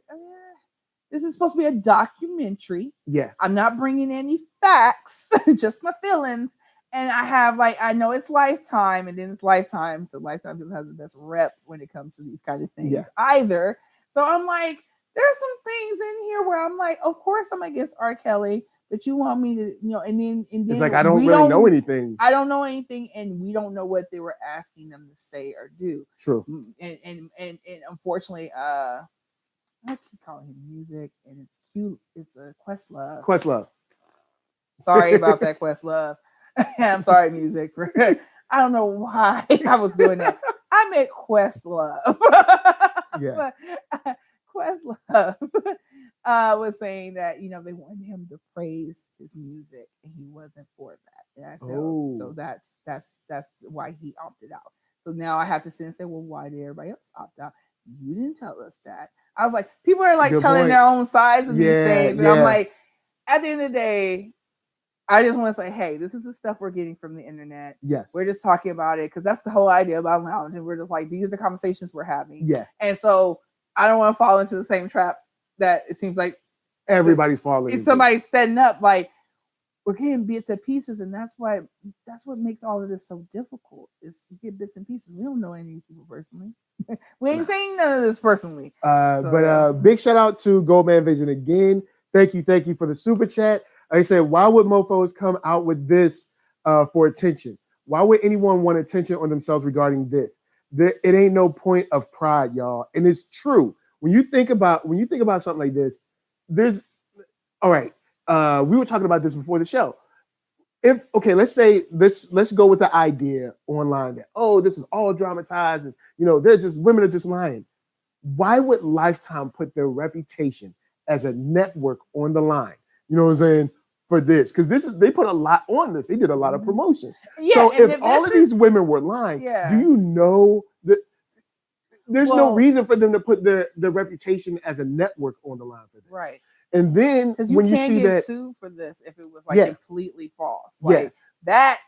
this is supposed to be a documentary. Yeah. I'm not bringing any facts, just my feelings. And I know it's Lifetime, and then it's Lifetime. So Lifetime doesn't have the best rep when it comes to these kind of things either. So I'm like, there's some things in here where I'm like, of course I'm against R. Kelly. But you want me to, and then it's like I don't really know anything. I don't know anything, and we don't know what they were asking them to say or do. True. And unfortunately, I keep calling him music, and it's cute. It's a Questlove. Questlove. Sorry about that, Questlove. I'm sorry, music. I don't know why I was doing that. I meant Questlove. Yeah. But, Questlove was saying that they wanted him to praise his music and he wasn't for that. And I said, so that's why he opted out. So now I have to sit and say, well, why did everybody else opt out? You didn't tell us that. I was like, people are like telling their own sides of these things, and I'm like, at the end of the day, I just want to say, hey, this is the stuff we're getting from the internet. Yes. We're just talking about it because that's the whole idea about Loungin. We're just like, these are the conversations we're having. Yeah. And so I don't want to fall into the same trap that it seems like everybody's falling. It's somebody's setting up like we're getting bits and pieces, and that's what makes all of this so difficult. Is you get bits and pieces. We don't know any of these people personally. We ain't saying none of this personally. Big shout out to Goldman Vision again. Thank you for the super chat. Like I said, why would mofos come out with this for attention? Why would anyone want attention on themselves regarding this? It ain't no point of pride, y'all. And it's true. When you think about something like this, there's all right. We were talking about this before the show. Let's go with the idea online that this is all dramatized and women are just lying. Why would Lifetime put their reputation as a network on the line? You know what I'm saying? For this, because they put a lot on this. They did a lot of promotion. Yeah, so if all of these women were lying, do you know that there's no reason for them to put their reputation as a network on the line for this? Right. And then when you see that sued for this if it was like completely false. Like that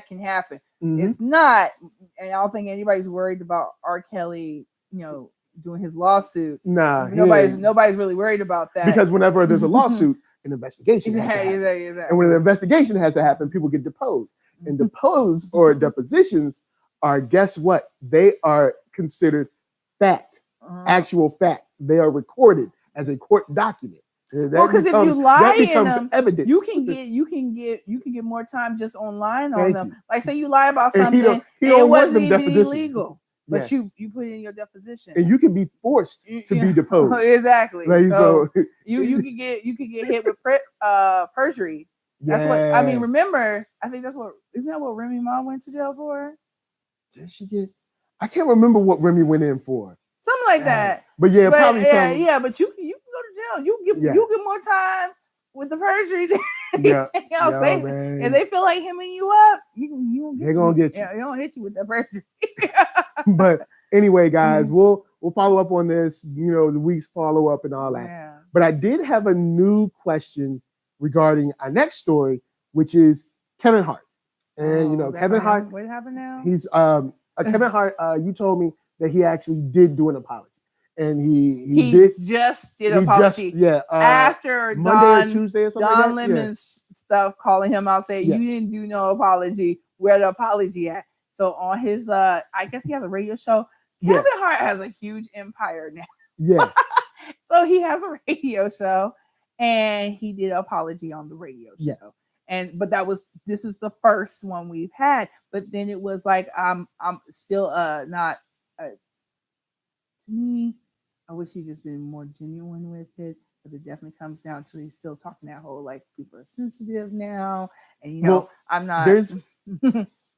can happen. Mm-hmm. It's not, and I don't think anybody's worried about R. Kelly, doing his lawsuit. Nah. Nobody's really worried about that. Because whenever there's a lawsuit, an investigation has to happen. Exactly. And when an investigation has to happen, people get deposed. And deposed or depositions are, guess what? They are considered fact, actual fact. They are recorded as a court document. Because if you lie in them, evidence. you can get more time just online on Thank them. you. Like say you lie about And something, it wasn't even illegal, but you put it in your deposition, and you can be forced to be deposed. Exactly. Like, so you could get hit with perjury. That's what I mean. Remember, I think isn't that what Remy Ma went to jail for? Did she get? I can't remember what Remy went in for. Something like that. But yeah, probably something. Yeah, but you can go to jail. You get more time with the perjury than anything else. If they feel like hemming you up, they're gonna get you. Yeah, they don't hit you with that perjury. But anyway, guys, we'll follow up on this. The week's follow up and all that. Yeah. But I did have a new question regarding our next story, which is Kevin Hart. And Kevin Hart. What happened now? He's Kevin Hart. You told me that he actually did do an apology, and he just did an apology. After Monday or Tuesday or something. Don Lemon's stuff calling him out saying you didn't do no apology. Where the apology at? So on his I guess he has a radio show. Kevin Hart has a huge empire now. Yeah. So he has a radio show, and he did an apology on the radio show. But this is the first one we've had. But then it was like I'm still not. To me, I wish he'd just been more genuine with it. But it definitely comes down to he's still talking that whole like people are sensitive now, and I'm not.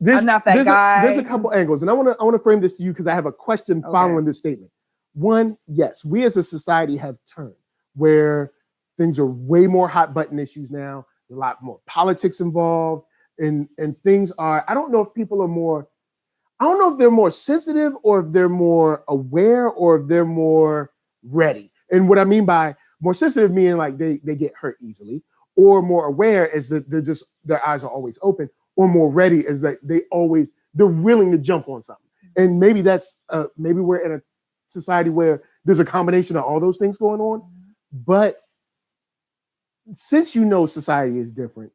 I'm not that guy. There's a couple angles, and I want to frame this to you because I have a question following this statement. One, yes, we as a society have turned where things are way more hot button issues now. There's a lot more politics involved, and things are. I don't know if people are more. I don't know if they're more sensitive or if they're more aware or if they're more ready. And what I mean by more sensitive meaning like they get hurt easily, or more aware is that their eyes are always open, or more ready is that they're willing to jump on something. And maybe that's maybe we're in a society where there's a combination of all those things going on. But since society is different,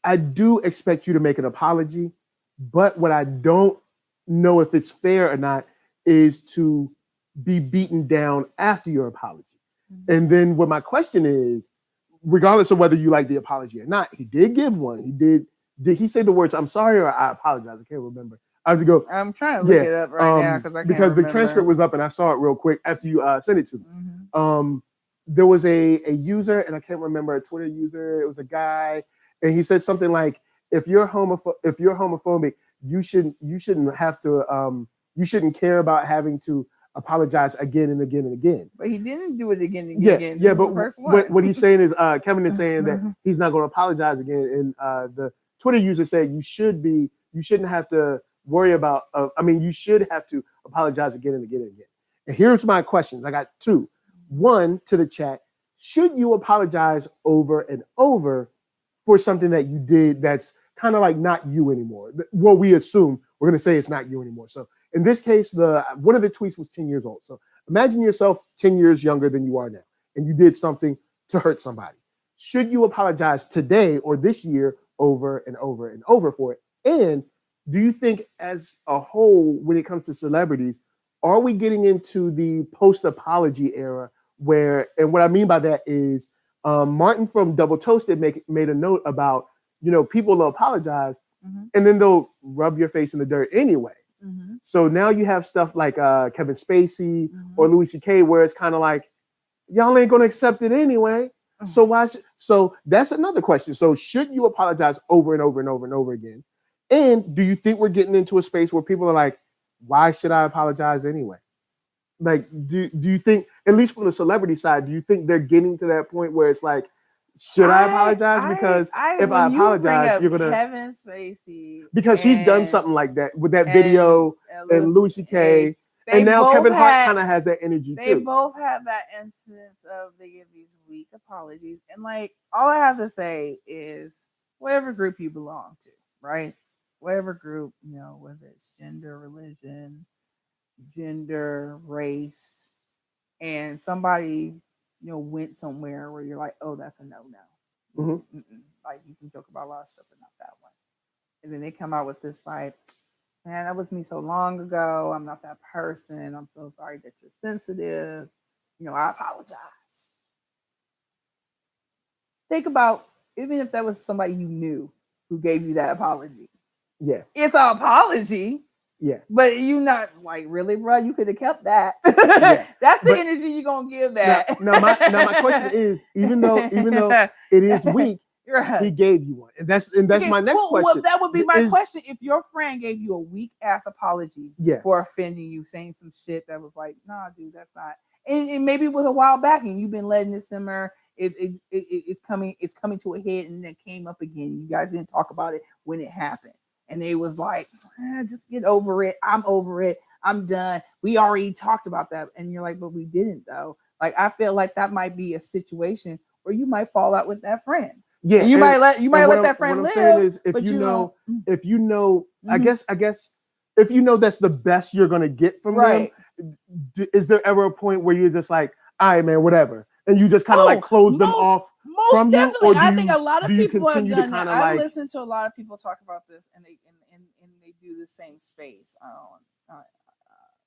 I do expect you to make an apology. But what I don't know if it's fair or not is to be beaten down after your apology. And then what my question is, regardless of whether you like the apology or not, he did give one. Did he say the words "I'm sorry" or "I apologize"? I can't remember. I have to go. I'm trying to look it up right now because the transcript was up and I saw it real quick after you sent it to me. There was a user, and I can't remember, a Twitter user. It was a guy, and he said something like, "If you're homophobic, you shouldn't have to. You shouldn't care about having to apologize again and again and again." But he didn't do it again and again. Yeah, but what he's saying is, Kevin is saying that he's not going to apologize again, and the Twitter user said you shouldn't have to worry about. You should have to apologize again and again and again. And here's my questions. I got two. One, to the chat: should you apologize over and over for something that you did that's kind of like not you anymore? Well, we assume we're going to say it's not you anymore. So in this case, one of the tweets was 10 years old. So imagine yourself 10 years younger than you are now, and you did something to hurt somebody. Should you apologize today or this year over and over and over for it? And do you think as a whole, when it comes to celebrities, are we getting into the post-apology era where, and what I mean by that is Martin from Double Toasted made a note about, people will apologize and then they'll rub your face in the dirt anyway. So now you have stuff like Kevin Spacey or Louis C.K. where it's kind of like, y'all ain't going to accept it anyway. So why? So that's another question. So should you apologize over and over and over and over again? And do you think we're getting into a space where people are like, why should I apologize anyway? Like, do you think, at least from the celebrity side, do you think they're getting to that point where it's like, should I apologize? Because if I apologize, you're gonna Kevin Spacey because he's done something like that with that video and Louis C.K. And now Kevin Hart kind of has that energy too. They both have that instance of they give these weak apologies, and like all I have to say is whatever group you belong to, right? Whatever group, whether it's gender, religion, race, and somebody went somewhere where you're like, oh, that's a no. like you can joke about a lot of stuff, but not that one. And then they come out with this like, man, that was me so long ago. I'm not that person. I'm so sorry that you're sensitive. I apologize. Think about even if that was somebody you knew who gave you that apology. Yeah. It's an apology. Yeah. But you not like, really, bro? You could have kept that. Yeah. That's the energy you're gonna give that. Now my question is, even though it is weak, he gave you one. And that's my next question. Well, that would be my question. If your friend gave you a weak ass apology for offending you, saying some shit that was like, nah, dude, that's not, and maybe it was a while back and you've been letting it simmer. It's coming to a head and then it came up again. You guys didn't talk about it when it happened. And they was like, just get over it. I'm over it. I'm done. We already talked about that. And you're like, but we didn't though. Like, I feel like that might be a situation where you might fall out with that friend. Yeah. And you might let that friend live. If you know, mm-hmm. I guess if you know that's the best you're going to get from them, is there ever a point where you're just like, all right, man, whatever. And you just kind of like close them off from definitely. You? Or I think a lot of people have done that. I've like, listened to a lot of people talk about this, and they do the same space on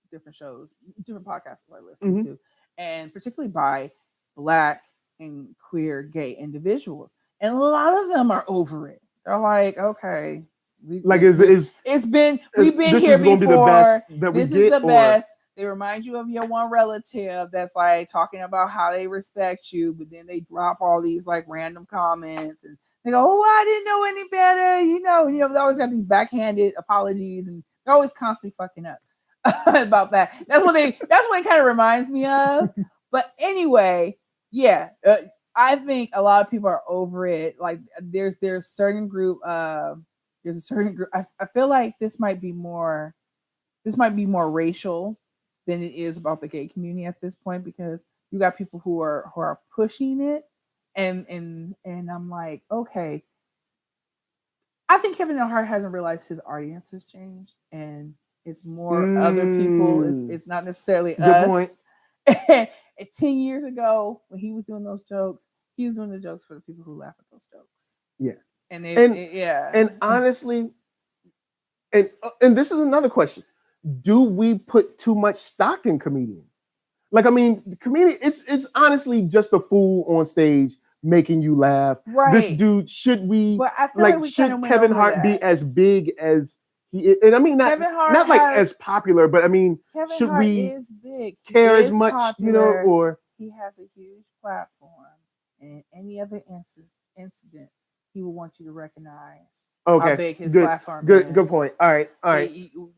different shows, different podcasts that I listen to, and particularly by Black and queer gay individuals. And a lot of them are over it. They're like, okay, we've been here before. This is the best. They remind you of your one relative that's like talking about how they respect you, but then they drop all these like random comments and they go, "Oh, I didn't know any better." They always have these backhanded apologies and they're always constantly fucking up about that. That's what it kind of reminds me of. But anyway, yeah, I think a lot of people are over it. Like there's a certain group. I feel like this might be more racial than it is about the gay community at this point, because you got people who are pushing it, and I'm like, okay, I think Kevin Hart hasn't realized his audience has changed, and it's more other people. It's not necessarily us. Point. 10 years ago, when he was doing those jokes, he was doing the jokes for the people who laugh at those jokes. Yeah, and honestly, and this is another question. Do we put too much stock in comedians? Like, I mean, the comedian, it's honestly just a fool on stage making you laugh. Right. This dude, should Kevin Hart be as big as he is? And I mean, not like as popular, but I mean, should we is big. care as much, popular. Or he has a huge platform, and in any other incident, he will want you to recognize. Okay. How big his platform is. Good point. All right.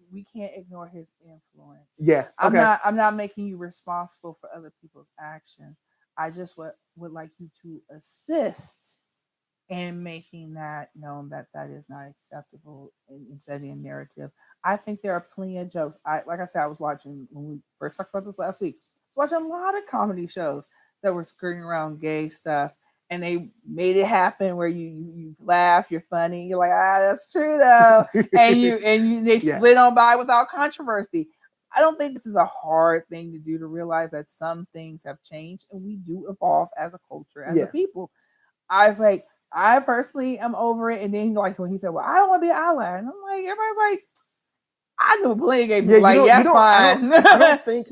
We can't ignore his influence. Yeah. Okay. I'm not making you responsible for other people's actions. I just would like you to assist in making that known that is not acceptable in setting a narrative. I think there are plenty of jokes. Like I said, I was watching when we first talked about this last week. I was watching a lot of comedy shows that were skirting around gay stuff. And they made it happen where you laugh, you're funny, you're like, that's true though, and they slid on by without controversy. I don't think this is a hard thing to do, to realize that some things have changed and we do evolve as a culture, as a people. I was like, I personally am over it. And then like when he said, "Well, I don't want to be an ally," and I'm like, everybody's like, I do playing game. That's fine. I don't think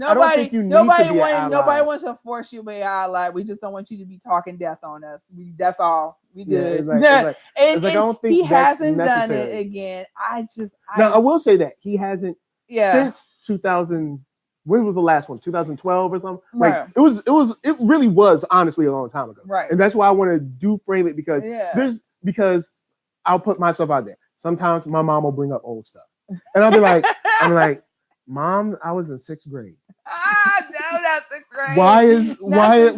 you need to be an ally. Nobody wants to force you to be an ally. We just don't want you to be talking death on us. That's all. We good. I don't think he hasn't done it again. Now I will say that he hasn't since 2000. When was the last one? 2012 or something? Right. Like it really was honestly a long time ago. Right. And that's why I want to frame it, because I'll put myself out there. Sometimes my mom will bring up old stuff. And I'll be like, Mom, I was in 6th grade. No, not 6th grade.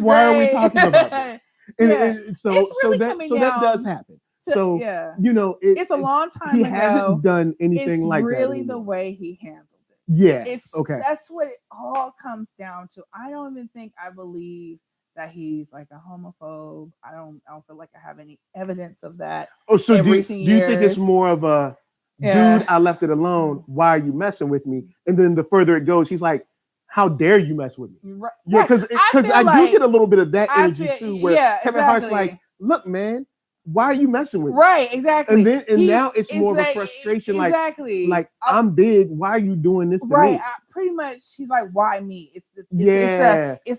Why are we talking about this? And so that does happen. It's a long time he ago. He hasn't done anything like that. It's really the way he handled it. Yeah. That's what it all comes down to. I don't even think I believe that he's like a homophobe. I don't feel like I have any evidence of that. Oh, so do you think it's more of a dude, I left it alone. Why are you messing with me? And then the further it goes, he's like, how dare you mess with me? Right. Yeah, because I do get a little bit of that energy too, where Kevin Hart's like, look, man, why are you messing with me? Right, exactly. And now it's more of a frustration, exactly. like I'm big. Why are you doing this to me? Pretty much, she's like, why me? It's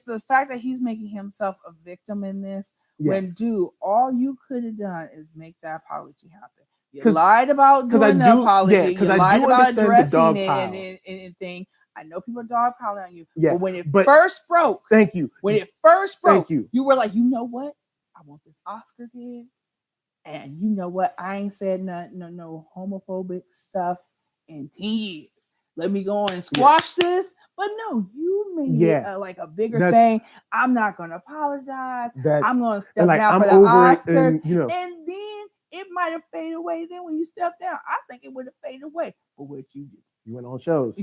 the fact that he's making himself a victim in this. Yeah. When, dude, all you could have done is make that apology happen. You lied about doing the apology. You lied about addressing it and thing. I know people dogpiling on you, but when it first broke, thank you. When it first broke, you were like, you know what? I want this Oscar gig. And you know what? I ain't said no homophobic stuff in 10 years. Let me go on and squash this. But no, you made it like a bigger thing. I'm not going to apologize. I'm going to step down for the Oscars. And then it might have faded away. Then when you step down, I think it would have faded away. But what you do? You went on shows.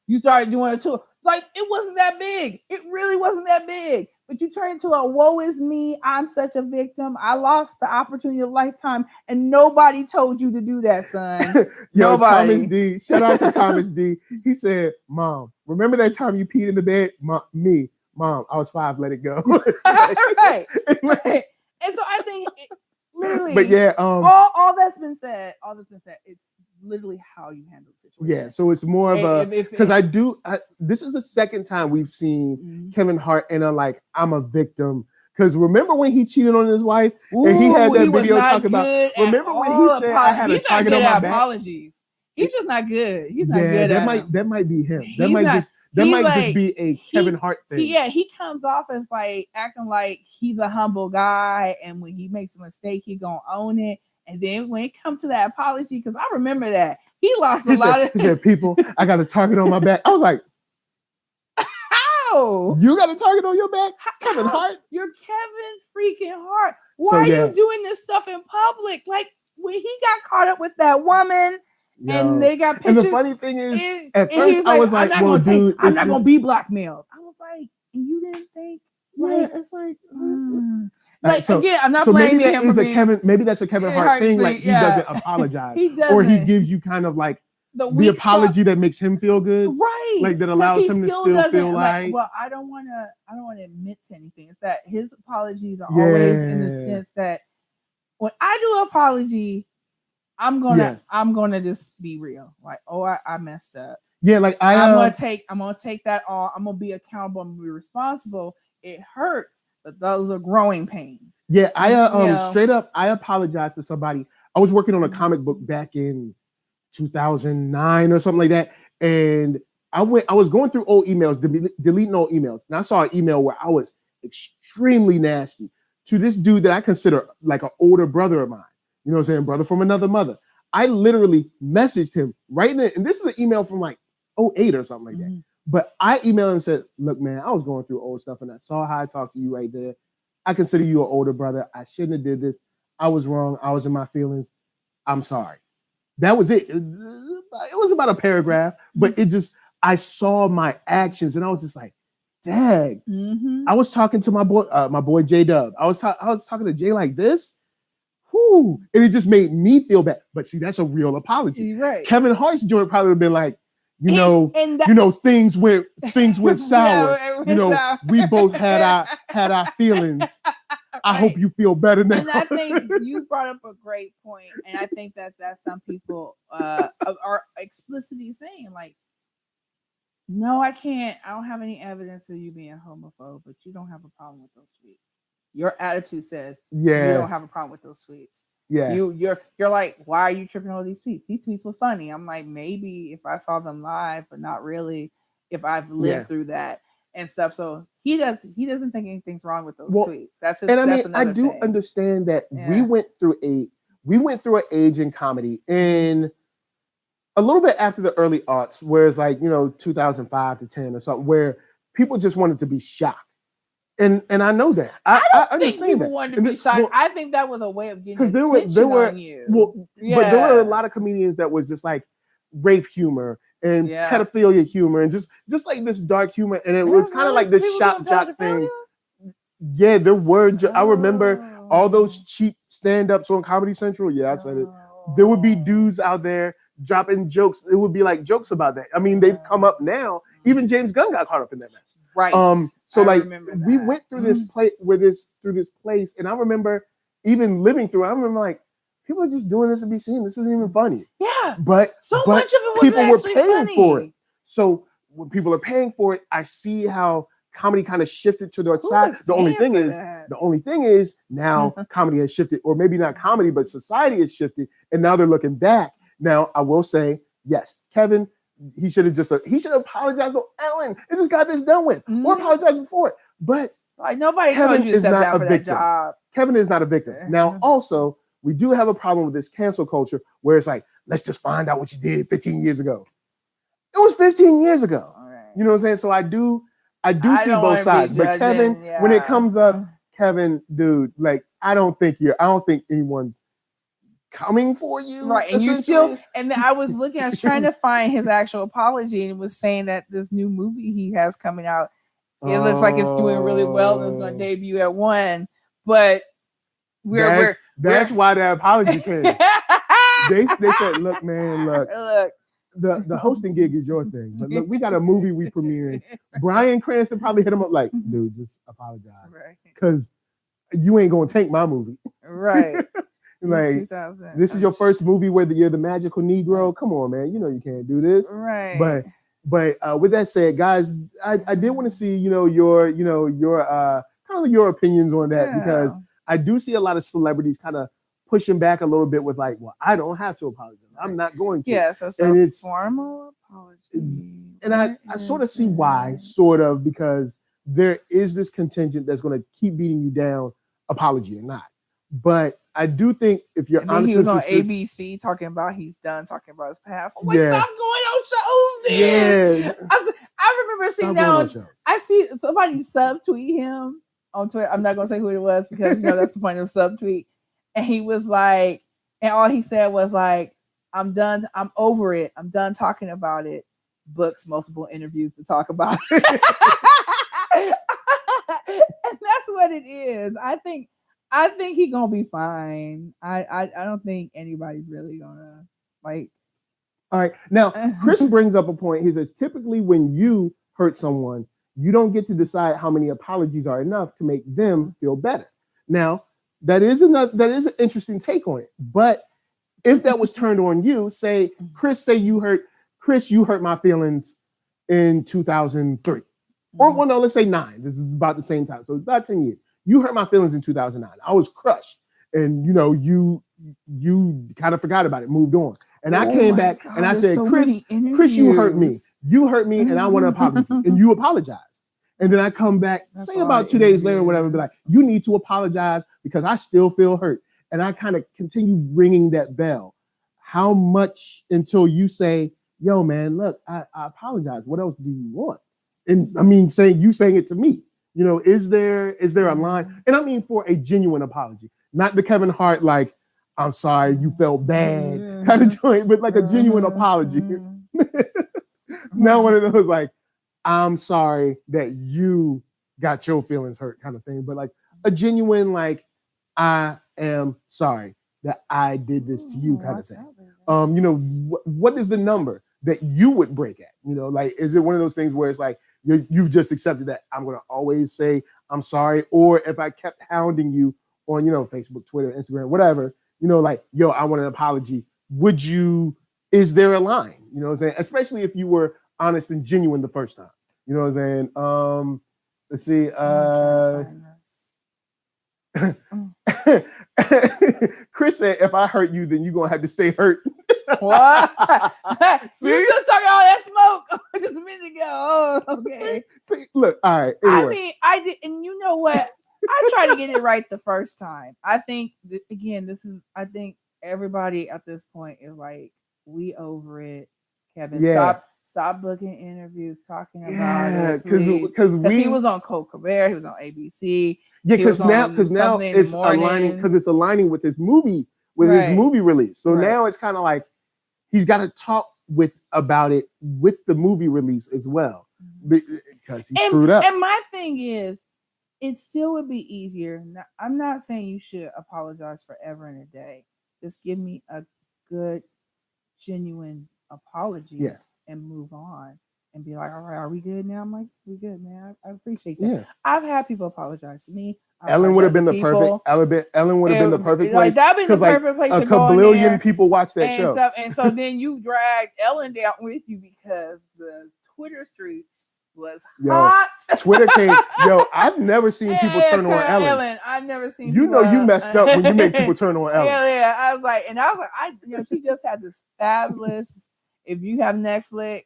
You started doing a tour. Like, it wasn't that big. It really wasn't that big. But you turned into a woe is me. I'm such a victim. I lost the opportunity of a lifetime. And nobody told you to do that, son. Nobody. Thomas D. Shout out to Thomas D. He said, Mom, remember that time you peed in the bed? Mom, I was 5. Let it go. right. And so I think literally, but all that's been said, it's literally how you handle the situation. Yeah, so it's more of because this is the second time we've seen Kevin Hart in a like, I'm a victim. Because remember when he cheated on his wife and he had that video talking about, remember when he said I had a target on my back? Apologies. He's just not good. He's not good that might be him. That might just be a Kevin Hart thing. He comes off as like acting like he's a humble guy, and when he makes a mistake, he gonna own it. And then when it comes to that apology, because I remember that he lost a lot of. He said, "People, I got a target on my back." I was like, "How? You got a target on your back, Kevin Hart? You're Kevin freaking Hart. Why are you doing this stuff in public? Like when he got caught up with that woman." And they got pictures. And the funny thing is, at first I was like, "Well, dude, I'm not gonna be blackmailed." I was like, "And you didn't think?" Like, it's like, again, I'm not blaming him for being. Maybe that's a Kevin Hart thing. Like he doesn't apologize, he doesn't, or he gives you kind of like the apology that makes him feel good, right? Like that allows him to still feel like. Well, I don't want to admit to anything. It's that his apologies are always in the sense that when I do an apology, I'm gonna just be real. Like, I messed up. Yeah, like I'm gonna take that on. I'm gonna be accountable and be responsible. It hurts, but those are growing pains. Yeah, I straight up, I apologized to somebody. I was working on a comic book back in 2009 or something like that, and I was going through old emails, deleting old emails, and I saw an email where I was extremely nasty to this dude that I consider like an older brother of mine. You know what I'm saying? Brother from another mother. I literally messaged him right then. And this is an email from like 2008 or something like that. But I emailed him and said, look, man, I was going through old stuff and I saw how I talked to you right there. I consider you an older brother. I shouldn't have did this. I was wrong. I was in my feelings. I'm sorry. That was it. It was about a paragraph, but I saw my actions and I was just like, dang. I was talking to my boy J-Dub. I was talking to Jay like this. Whew, and it just made me feel bad. But see, that's a real apology. Right. Kevin Hart's joint probably would have been like, things went sour. We both had our feelings. Right. I hope you feel better now. And I think you brought up a great point, and I think that some people are explicitly saying like, no, I can't. I don't have any evidence of you being a homophobe, but you don't have a problem with those tweets. Your attitude says you don't have a problem with those tweets. Yeah. You're like, why are you tripping over these tweets? These tweets were funny. I'm like, maybe if I saw them live, but not really if I've lived through that and stuff. So he doesn't think anything's wrong with those tweets. That's his, and I do understand that we went through an age in comedy in a little bit after the early aughts, where it's like, 2005 to 10 or something, where people just wanted to be shocked. And I know that. I understand people that. wanted to be shocked. Well, I think that was a way of getting attention on you. But there were a lot of comedians that was just like rape humor and pedophilia humor and just like this dark humor. And it was kind of like this shock jock thing. Yeah, there were. I remember all those cheap stand-ups on Comedy Central. Yeah, I said it. There would be dudes out there dropping jokes. It would be like jokes about that. I mean, they've come up now. Even James Gunn got caught up in that mess. Right. So like we went through this place and I remember even living through it, I remember like, people are just doing this to be seen. This isn't even funny. Yeah. But so but much of it was people were actually paying funny. for it. So when people are paying for it, I see how comedy kind of shifted to their side. The only thing is now comedy has shifted, or maybe not comedy, but society has shifted, and now they're looking back. Now I will say, yes, Kevin, he should have apologized to Ellen and just got this done with, or apologized before it. But like nobody Kevin told you to is step not down a for that victim. job. Kevin is not a victim. Now, also, we do have a problem with this cancel culture where it's like, let's just find out what you did 15 years ago. It was 15 years ago. Right. You know what I'm saying? So I do see both sides. But Kevin, when it comes up, Kevin, dude, like I don't think anyone's coming for you. Right. And you still, and I was trying to find his actual apology, and it was saying that this new movie he has coming out, it looks like it's doing really well and it's going to debut at 1. But that's why the apology came. they said, look, man, look. The hosting gig is your thing, but look, we got a movie we premiering. Bryan Cranston probably hit him up like, dude, just apologize, because you ain't gonna take my movie, right? Like, this is your first movie where you're the magical Negro. Come on, man, you know you can't do this, right? But with that said, guys, I did want to see your kind of your opinions on that, because I do see a lot of celebrities kind of pushing back a little bit with like, well, I don't have to apologize. I'm not going to. Yeah, so it's formal apology. And I sort of see why, because there is this contingent that's going to keep beating you down, apology or not. But I do think if you're honest, he was on ABC talking about he's done talking about his past. I'm like, stop going on shows then. Yeah. I remember seeing down. I see somebody subtweet him on Twitter. I'm not going to say who it was because that's the point of subtweet. And he was like, and all he said was like, I'm done. I'm over it. I'm done talking about it. Books multiple interviews to talk about it. And that's what it is. I think he's gonna be fine. I don't think anybody's really gonna like. All right. Now, Chris brings up a point. He says, typically when you hurt someone, you don't get to decide how many apologies are enough to make them feel better. Now, that is an interesting take on it. But if that was turned on you, say you hurt my feelings in 2003. Or well, no, let's say 9. This is about the same time. So about 10 years. You hurt my feelings in 2009. I was crushed. And you kind of forgot about it, moved on. And I came back and I said, Chris, you hurt me. You hurt me and I want to apologize. And you apologize. And then I come back, say about 2 days later or whatever, be like, you need to apologize because I still feel hurt. And I kind of continue ringing that bell. How much until you say, yo, man, look, I apologize. What else do you want? And I mean, saying it to me, is there a line? And I mean, for a genuine apology, not the Kevin Hart, like, I'm sorry, you felt bad kind of joint, but like a genuine apology. Not one of those like, I'm sorry that you got your feelings hurt kind of thing, but like a genuine, like, I am sorry that I did this to you kind of thing. What is the number that you would break at? Like, is it one of those things where it's like, you've just accepted that I'm going to always say I'm sorry? Or if I kept hounding you on, Facebook, Twitter, Instagram, whatever, like, yo, I want an apology. Is there a line? You know what I'm saying? Especially if you were honest and genuine the first time. You know what I'm saying? Let's see. Chris said, if I hurt you, then you're going to have to stay hurt. What? See? You just talking all that smoke just a minute ago. Oh, okay. See, look, all right. Anyway. I mean, I did, and you know what? I tried to get it right the first time. I think, I think everybody at this point is like, we over it. Kevin, stop booking interviews, talking about it. Because he was on Cold Career, he was on ABC. Yeah, because now it's aligning, because it's aligning with his movie, his movie release. So now it's kind of like he's got to talk about it with the movie release as well, because he screwed up. And my thing is, it still would be easier. I'm not saying you should apologize forever and a day. Just give me a good, genuine apology and move on and be like, all right, are we good now? I'm like, we good, man. I appreciate that. Yeah. I've had people apologize to me. Ellen would have been the perfect. Ellen would have been the perfect place. Like that'd be the perfect place to go in there. A kabillion people watch that show. So then you drag Ellen down with you because the Twitter streets was hot. Twitter came. I've never seen people turn on Ellen. I've never seen. You messed up when you make people turn on Ellen. Yeah. I was like, she just had this fabulous. If you have Netflix,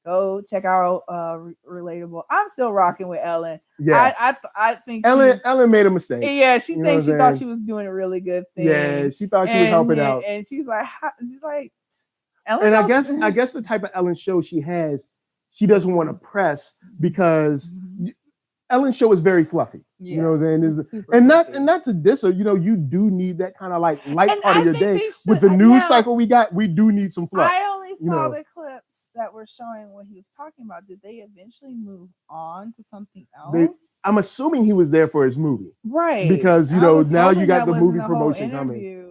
go check out Relatable. I'm still rocking with Ellen. Yeah, I think Ellen made a mistake. Yeah, she thought she was doing a really good thing. Yeah, she thought she was helping out, and she's like, Ellen. And I guess the type of Ellen show she has. She doesn't want to press because Ellen's show is very fluffy. Yeah, you know what I'm saying? And not to diss her, you do need that kind of like light part of your day. With the news cycle we got, we do need some fluff. I only saw the clips that were showing what he was talking about. Did they eventually move on to something else? I'm assuming he was there for his movie. Right. Because now you got the movie promotion coming. He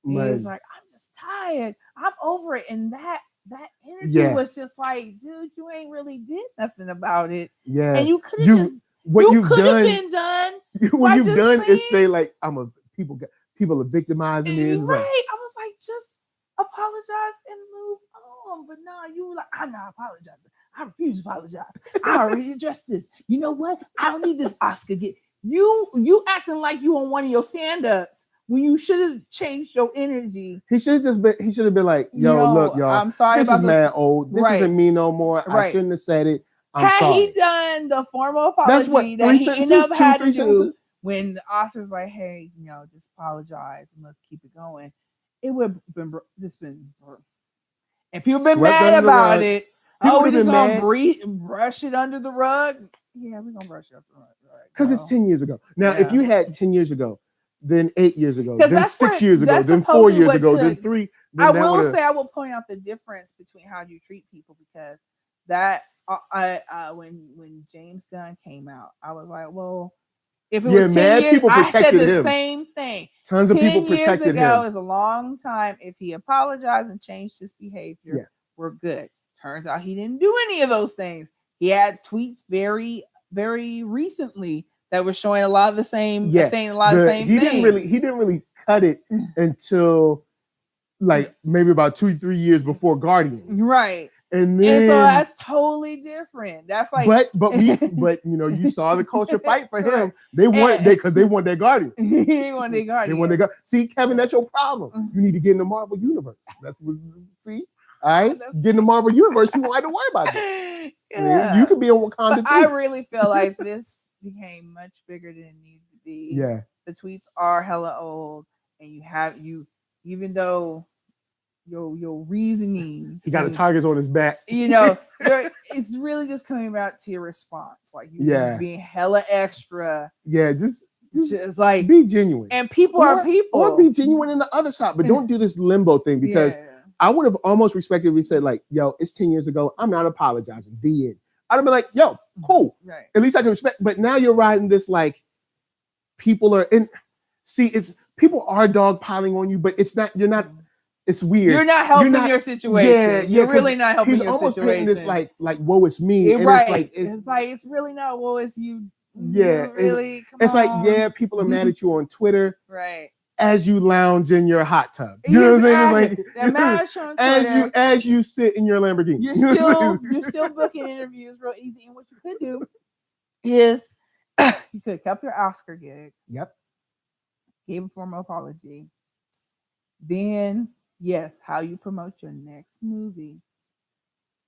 was like, I'm just tired. I'm over it. And that energy was just like, dude, you ain't really did nothing about it. Yeah. And you could have What you've done is say like, people are victimizing me. Right. I was like, just apologize and move on. But no, you were like, I'm not apologizing. I refuse to apologize. I already addressed this. You know what? I don't need this Oscar get. You acting like you on one of your stand-ups when you should have changed your energy. He should have been like, look, y'all. I'm sorry this about is mad old. This isn't me no more. Right. I shouldn't have said it. Had he done the formal apology that he ended up had to do when the Oscar's like, hey, just apologize and let's keep it going, it would have been and people been mad about it. We're just gonna brush it under the rug. Yeah, we're gonna brush it up the rug. Because it's 10 years ago. Now, if you had 10 years ago, then 8 years ago, then 6 years ago, then 4 years ago, then 3. I will point out the difference between how you treat people, because that when James Gunn came out, I was like, well, if it was 10 years, I said the same thing. Tons of people protected him. 10 years ago is a long time. If he apologized and changed his behavior, we're good. Turns out he didn't do any of those things. He had tweets very, very recently that were showing a lot of the same, saying a lot of the same things. He didn't really cut it until like maybe about 2-3 years before Guardians. Right. And so that's totally different. That's like, but you saw the culture fight for him. They want their Guardian. They want their Guardian. See, Kevin, that's your problem. You need to get in the Marvel universe. That's what. See, all right, get in the Marvel universe. You won't have to worry about that. Yeah. You could be on Wakanda too. I really feel like this became much bigger than it needed to be. Yeah, the tweets are hella old, and even though your reasonings. He got a target on his back. It's really just coming back to your response. Like you just being hella extra. Yeah, just like be genuine. And people are people. Or be genuine in the other side. But don't do this limbo thing, because I would have almost respected if he said like, yo, it's 10 years ago. I'm not apologizing. The end. I'd have been like, yo, cool. Right. At least I can respect. But now you're riding this like people are in. See, people are dogpiling on you, but it's not. You're not. It's weird. You're not helping your situation. You're really not helping your situation. He's almost painting this like woe is me. Right. It's really not woe is you. Yeah. Really. It's like, people are mad at you on Twitter. Right. As you lounge in your hot tub. You know what I'm saying? Like, they're mad at you on Twitter. As you sit in your Lamborghini. You're still booking interviews real easy. And what you could do is you could kept your Oscar gig. Yep. Gave a formal apology. Then how you promote your next movie.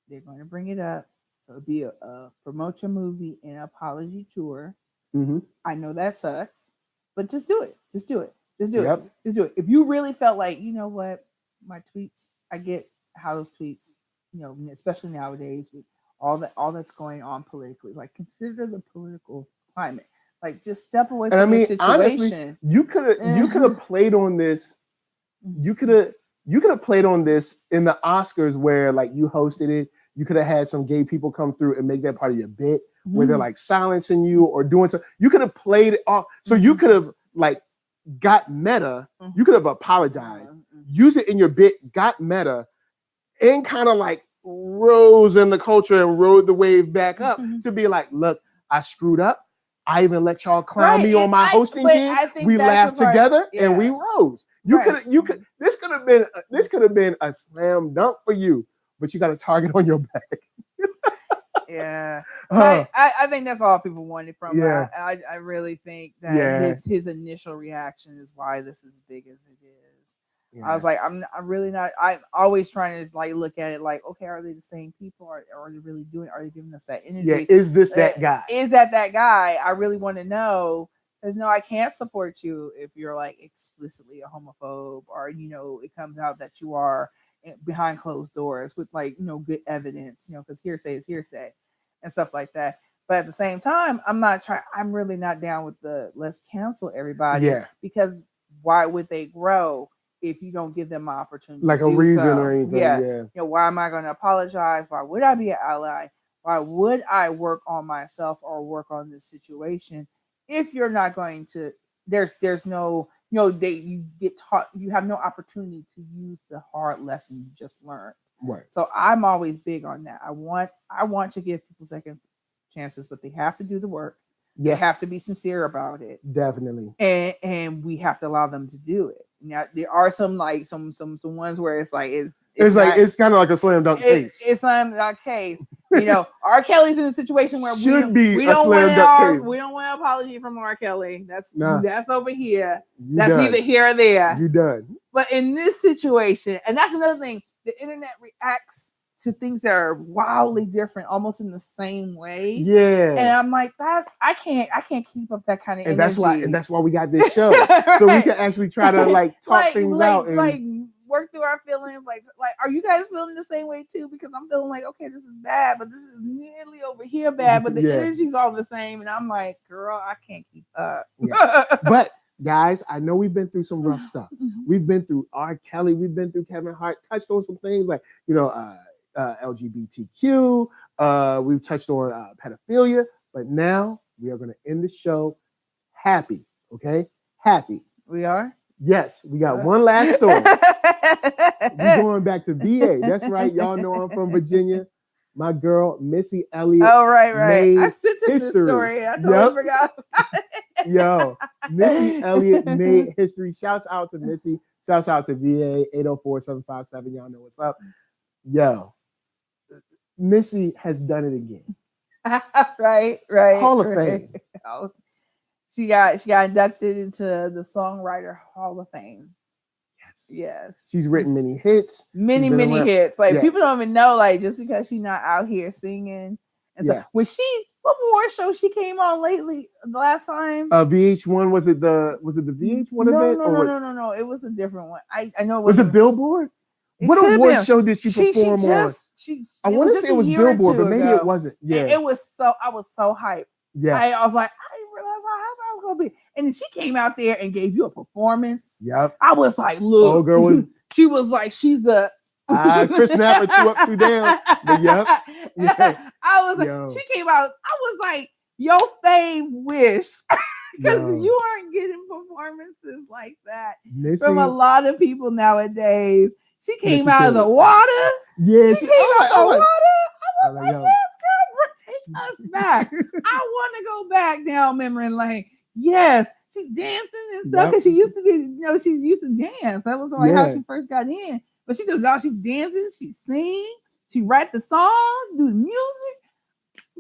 They're going to bring it up. So it'll be a promote your movie and apology tour. Mm-hmm. I know that sucks, but just do it. Just do it. Just do it. Just do it. If you really felt like, you know what, my tweets, I get how those tweets, especially nowadays with all that's going on politically, like consider the political climate. Like just step away from the situation. Honestly, you could have played on this. You could have played on this in the Oscars where like you hosted it. You could have had some gay people come through and make that part of your bit where they're like silencing you or doing something. You could have played it off. So you could have like got meta. You could have apologized, use it in your bit, got meta, and kind of like rose in the culture and rode the wave back up to be like, look, I screwed up. I even let y'all clown me on my hosting gig. We laughed together and we rose. You could. This could have been a slam dunk for you, but you got a target on your back. Yeah, but I think that's all people wanted from her. I really think that his initial reaction is why this is as big as it is. Yeah. I was like, I'm really not. I'm always trying to like look at it like, okay, are they the same people? Or are they really doing? Are they giving us that energy? Yeah, is this that guy? Is that guy? I really want to know. Because no, I can't support you if you're like explicitly a homophobe, or it comes out that you are behind closed doors with like good evidence. Because hearsay is hearsay and stuff like that. But at the same time, I'm really not down with the let's cancel everybody. Yeah. Because why would they grow if you don't give them an opportunity? Like to a do reason so? or anything. Yeah. Why am I going to apologize? Why would I be an ally? Why would I work on myself or work on this situation if you're not going to? There's no you get taught. You have no opportunity to use the hard lesson you just learned. Right. So I'm always big on that. I want to give people second chances, but they have to do the work. Yeah. They have to be sincere about it. Definitely. And we have to allow them to do it. Now there are some like some ones where it's like it's kind of like a slam dunk case. It's slam dunk case. R. Kelly's in a situation where we don't want an apology from R. Kelly. That's over here. That's neither here or there. You done. But in this situation, and that's another thing, the internet reacts to things that are wildly different, almost in the same way. Yeah. And I'm like, that I can't keep up that kind of energy. That's why we got this show. Right. So we can actually try to talk things out and work through our feelings. Like, are you guys feeling the same way too? Because I'm feeling like, okay, this is bad, but this is nearly over here bad, but the energy's all the same. And I'm like, girl, I can't keep up. Yeah. But guys, I know we've been through some rough stuff. We've been through R. Kelly. We've been through Kevin Hart, touched on some things like, LGBTQ. We've touched on pedophilia, but now we are going to end the show happy. Okay, happy. We are. Yes, we got one last story. We're going back to VA. That's right, y'all know I'm from Virginia. My girl Missy Elliot. Oh right. I sent him this story. I totally forgot about it. Yo, Missy Elliot made history. Shouts out to Missy. Shouts out to VA 804-757. Y'all know what's up. Yo, Missy has done it again. Right. Hall of Fame. She got inducted into the Songwriter Hall of Fame. Yes. She's written many hits. Many hits. Like people don't even know, like just because she's not out here singing. And so what award show she came on lately the last time? VH1, was it the VH1 event? No. It was a different one. I know it was it Billboard? What award show did she perform on? I want to say it was Billboard, but maybe it wasn't. Yeah. I was so hyped. Yeah. I was like, I didn't realize how hyped I was gonna be. And then she came out there and gave you a performance. Yep. I was like, look. Oh, girl was, she was like, she's a Chris Napper, 2 Up 2 Down. But yep. Yeah. I was like, she came out. I was like, your fave wish. Because you aren't getting performances like that from a lot of people nowadays. She came out of the water. Yeah, she came out of the water. I was like, yes, girl, take us back. I want to go back down memory lane. Yes, she's dancing and stuff because she used to be, she used to dance. That was like how she first got in. But she does all. She's dancing, she sings, she write the song, do the music.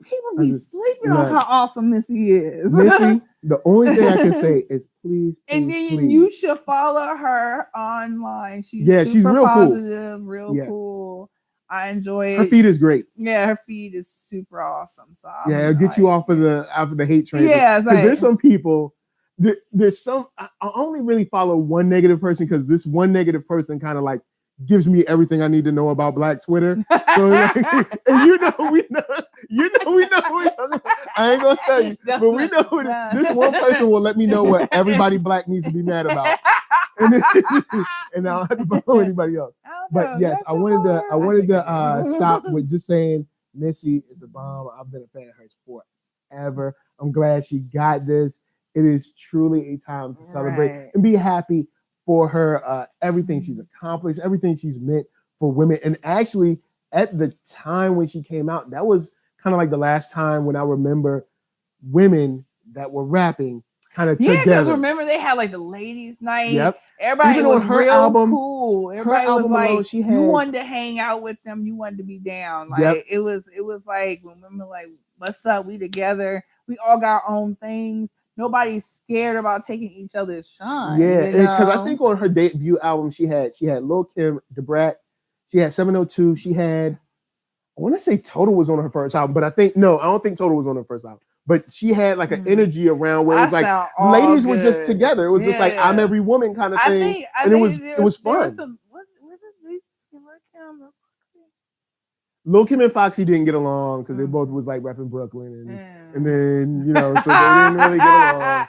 People be sleeping on how awesome Missy is. Missy, the only thing I can say is please. And then you should follow her online. She's she's real positive, cool. real cool. I enjoy it. Her feed is great. Yeah, her feed is super awesome. So it'll get you off of the hate train. Yeah, because there's some people. There's some. I only really follow one negative person because this one negative person kind of like gives me everything I need to know about Black Twitter. So like, and we know who we're talking about. I ain't gonna tell you, but we know this one person will let me know what everybody Black needs to be mad about, and I don't have to follow anybody else. But yes, I wanted to stop with just saying Missy is a bomb. I've been a fan of hers forever. I'm glad she got this. It is truly a time to celebrate and be happy for her, everything she's accomplished, everything she's meant for women. And actually, at the time when she came out, that was kind of like the last time when I remember women that were rapping kind of Yeah, because together. remember they had like the ladies' night. Yep. Everybody Even was on her real album- cool. Everybody was album like, alone, she you had- wanted to hang out with them. You wanted to be down. Like Yep. it was like when women like, what's up? We together. We all got our own things. Nobody's scared about taking each other's shine. Yeah, you because I know? think on her debut album, she had Lil Kim, Debrat, she had 702, she had, I want to say Total was on her first album, but I don't think Total was on her first album. But she had like an energy around where it was like sound all ladies were just good. together. It was just like I'm Yeah. every woman kind of I thing, think and it was there was fun. some, was it Lil Kim and Foxy didn't get along because they Mm. both was like repping Brooklyn, Yeah. and then so they didn't really get along.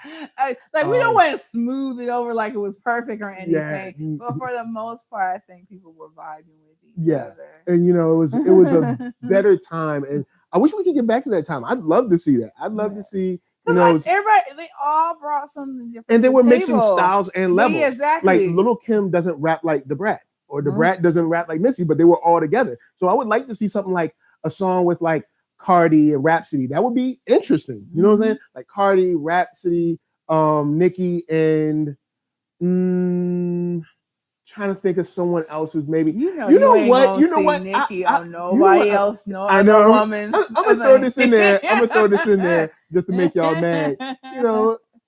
Like we don't want to smooth it over like it was perfect or Yeah. anything, but for the most part, I think people were vibing with each Yeah. other. And it was a better time, and I wish we could get back to that time. I'd love to see that. I'd love to see Because like everybody, they all brought something different, and they to were the mixing table. styles and levels. Yeah, exactly. Like Little Kim doesn't rap like the Brat, or the Brat doesn't rap like Missy, but they were all together. So I would like to see something like a song with like Cardi and Rhapsody. That would be interesting. You know what I'm saying? Like Cardi, Rhapsody, Nicki, and trying to think of someone else who's maybe you know what Nicki I on nobody else, no other woman's. I'm gonna throw this in there. I'm gonna throw this in there just to make y'all mad.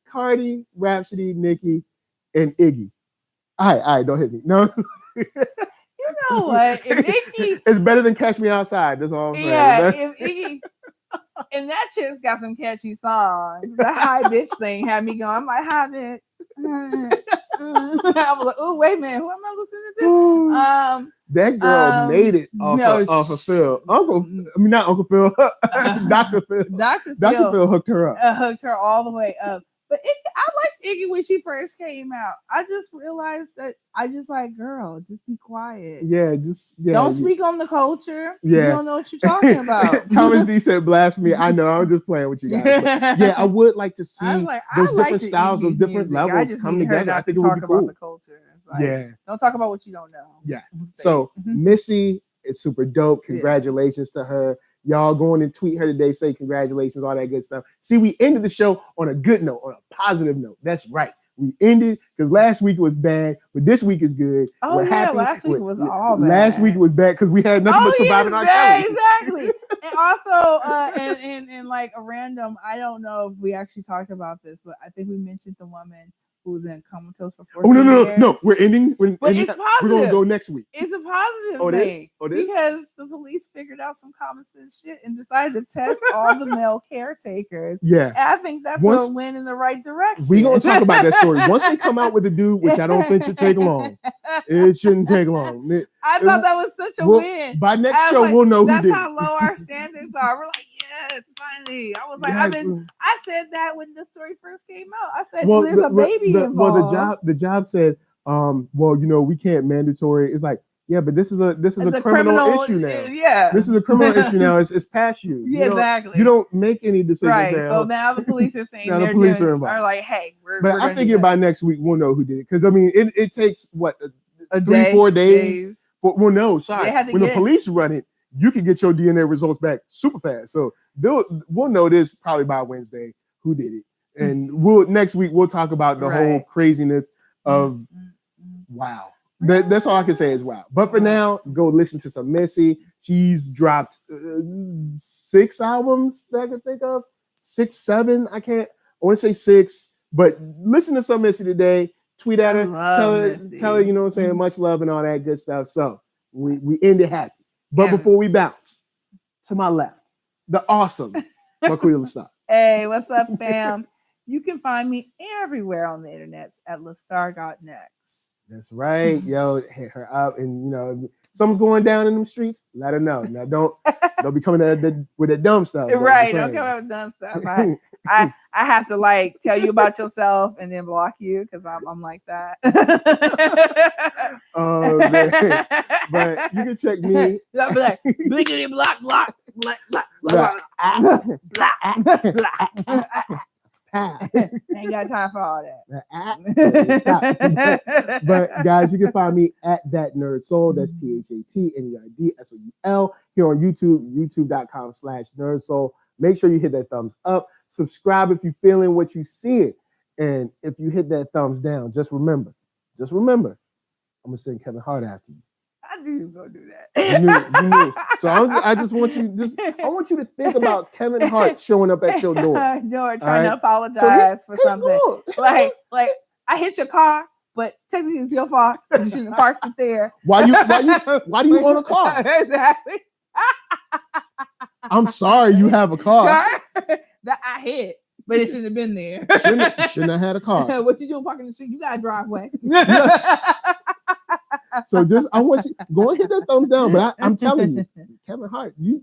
Cardi, Rhapsody, Nicki, and Iggy. All right, don't hit me. No. You know what? If Iggy, it's better than Catch Me Outside. That's all I'm saying. Yeah, if Iggy, and that chick's got some catchy songs. The high bitch thing had me going. I'm like, hi bitch. I was like, oh wait a minute, who am I listening to? That girl made it off of Phil. Not Uncle Phil. Dr. Phil. Dr. Phil hooked her up. Hooked her all the way up. But I liked Iggy when she first came out. I just realized that I just like, girl, just be quiet. Yeah, don't speak on the culture. Yeah. You don't know what you're talking about. Thomas D said blasphemy. I know, I'm just playing with you guys. But yeah, I would like to see those different styles, those different levels come together. I think it would be cool. About the culture. It's like, don't talk about what you don't know. Yeah. So Missy is super dope. Congratulations to her. Y'all go in and tweet her today, say congratulations, all that good stuff. See, we ended the show on a good note, on a positive note. That's right. We ended because last week was bad, but this week is good. Oh, we're happy. Last week was all bad. Last week was bad because we had nothing but surviving our challenge. Exactly. And also, and like a random, I don't know if we actually talked about this, but I think we mentioned the woman who was in comatose for 14 years. No, we're ending. But it's positive. We're going to go next week. It's a positive thing. Because the police figured out some common sense shit and decided to test all the male caretakers. Yeah. And I think that's a win in the right direction. We're going to talk about that story. Once they come out with a dude, which I don't think should take long. It shouldn't take long. I thought that was such a win. By next show, we'll know who did it. That's how low our standards are. We're like, yes, finally. I was like, I said that when the story first came out. I said, there's a baby involved. Well, the job said, we can't mandatory. It's like, yeah, but this is a criminal issue now. Yeah, this is a criminal issue now. It's past you. Yeah, exactly. You don't make any decisions. Right. Now. So now the police are saying the police are involved. Are like, hey, But I think by next week we'll know who did it because it takes what a 3-4 days. When the police run it, you can get your DNA results back super fast. So we'll know this probably by Wednesday who did it, and next week we'll talk about the whole craziness of wow. That's all I can say is wow. But for now, go listen to some Missy. She's dropped 6 albums that I can think of, 6, 7. I want to say 6, but listen to some Missy today. Tweet at her, tell her, you know what I'm saying, much love and all that good stuff. So we ended happy. But before we bounce, to my left, the awesome Marqueeda LaStar. Hey, what's up, fam? You can find me everywhere on the internet at LaStar.next. That's right. Yo, hit her up. And, if something's going down in them streets, let her know. Now, don't be coming with that dumb stuff. Right. Don't come out with dumb stuff. I have to tell you about yourself and then block you because I'm like that. But you can check me. I'll be like, blickety block. Ain't got time for all that. But guys, you can find me at That NERDSoul. That's ThatNERDSoul here on YouTube, youtube.com/NERDSoul. Make sure you hit that thumbs up. Subscribe if you're feeling what you see. And if you hit that thumbs down, just remember, I'm gonna send Kevin Hart after you. I knew you was gonna do that. You knew. So I just want you to think about Kevin Hart showing up at your door. Trying to apologize for something. Like I hit your car, but technically it's your fault. You shouldn't have parked it there. Why do you own a car? Exactly. I'm sorry you have a car. That I hit, but it shouldn't have been there. Shouldn't have had a car. What you doing parking in the street? You got a driveway. So I want you go and hit that thumbs down. But I'm telling you, Kevin Hart, you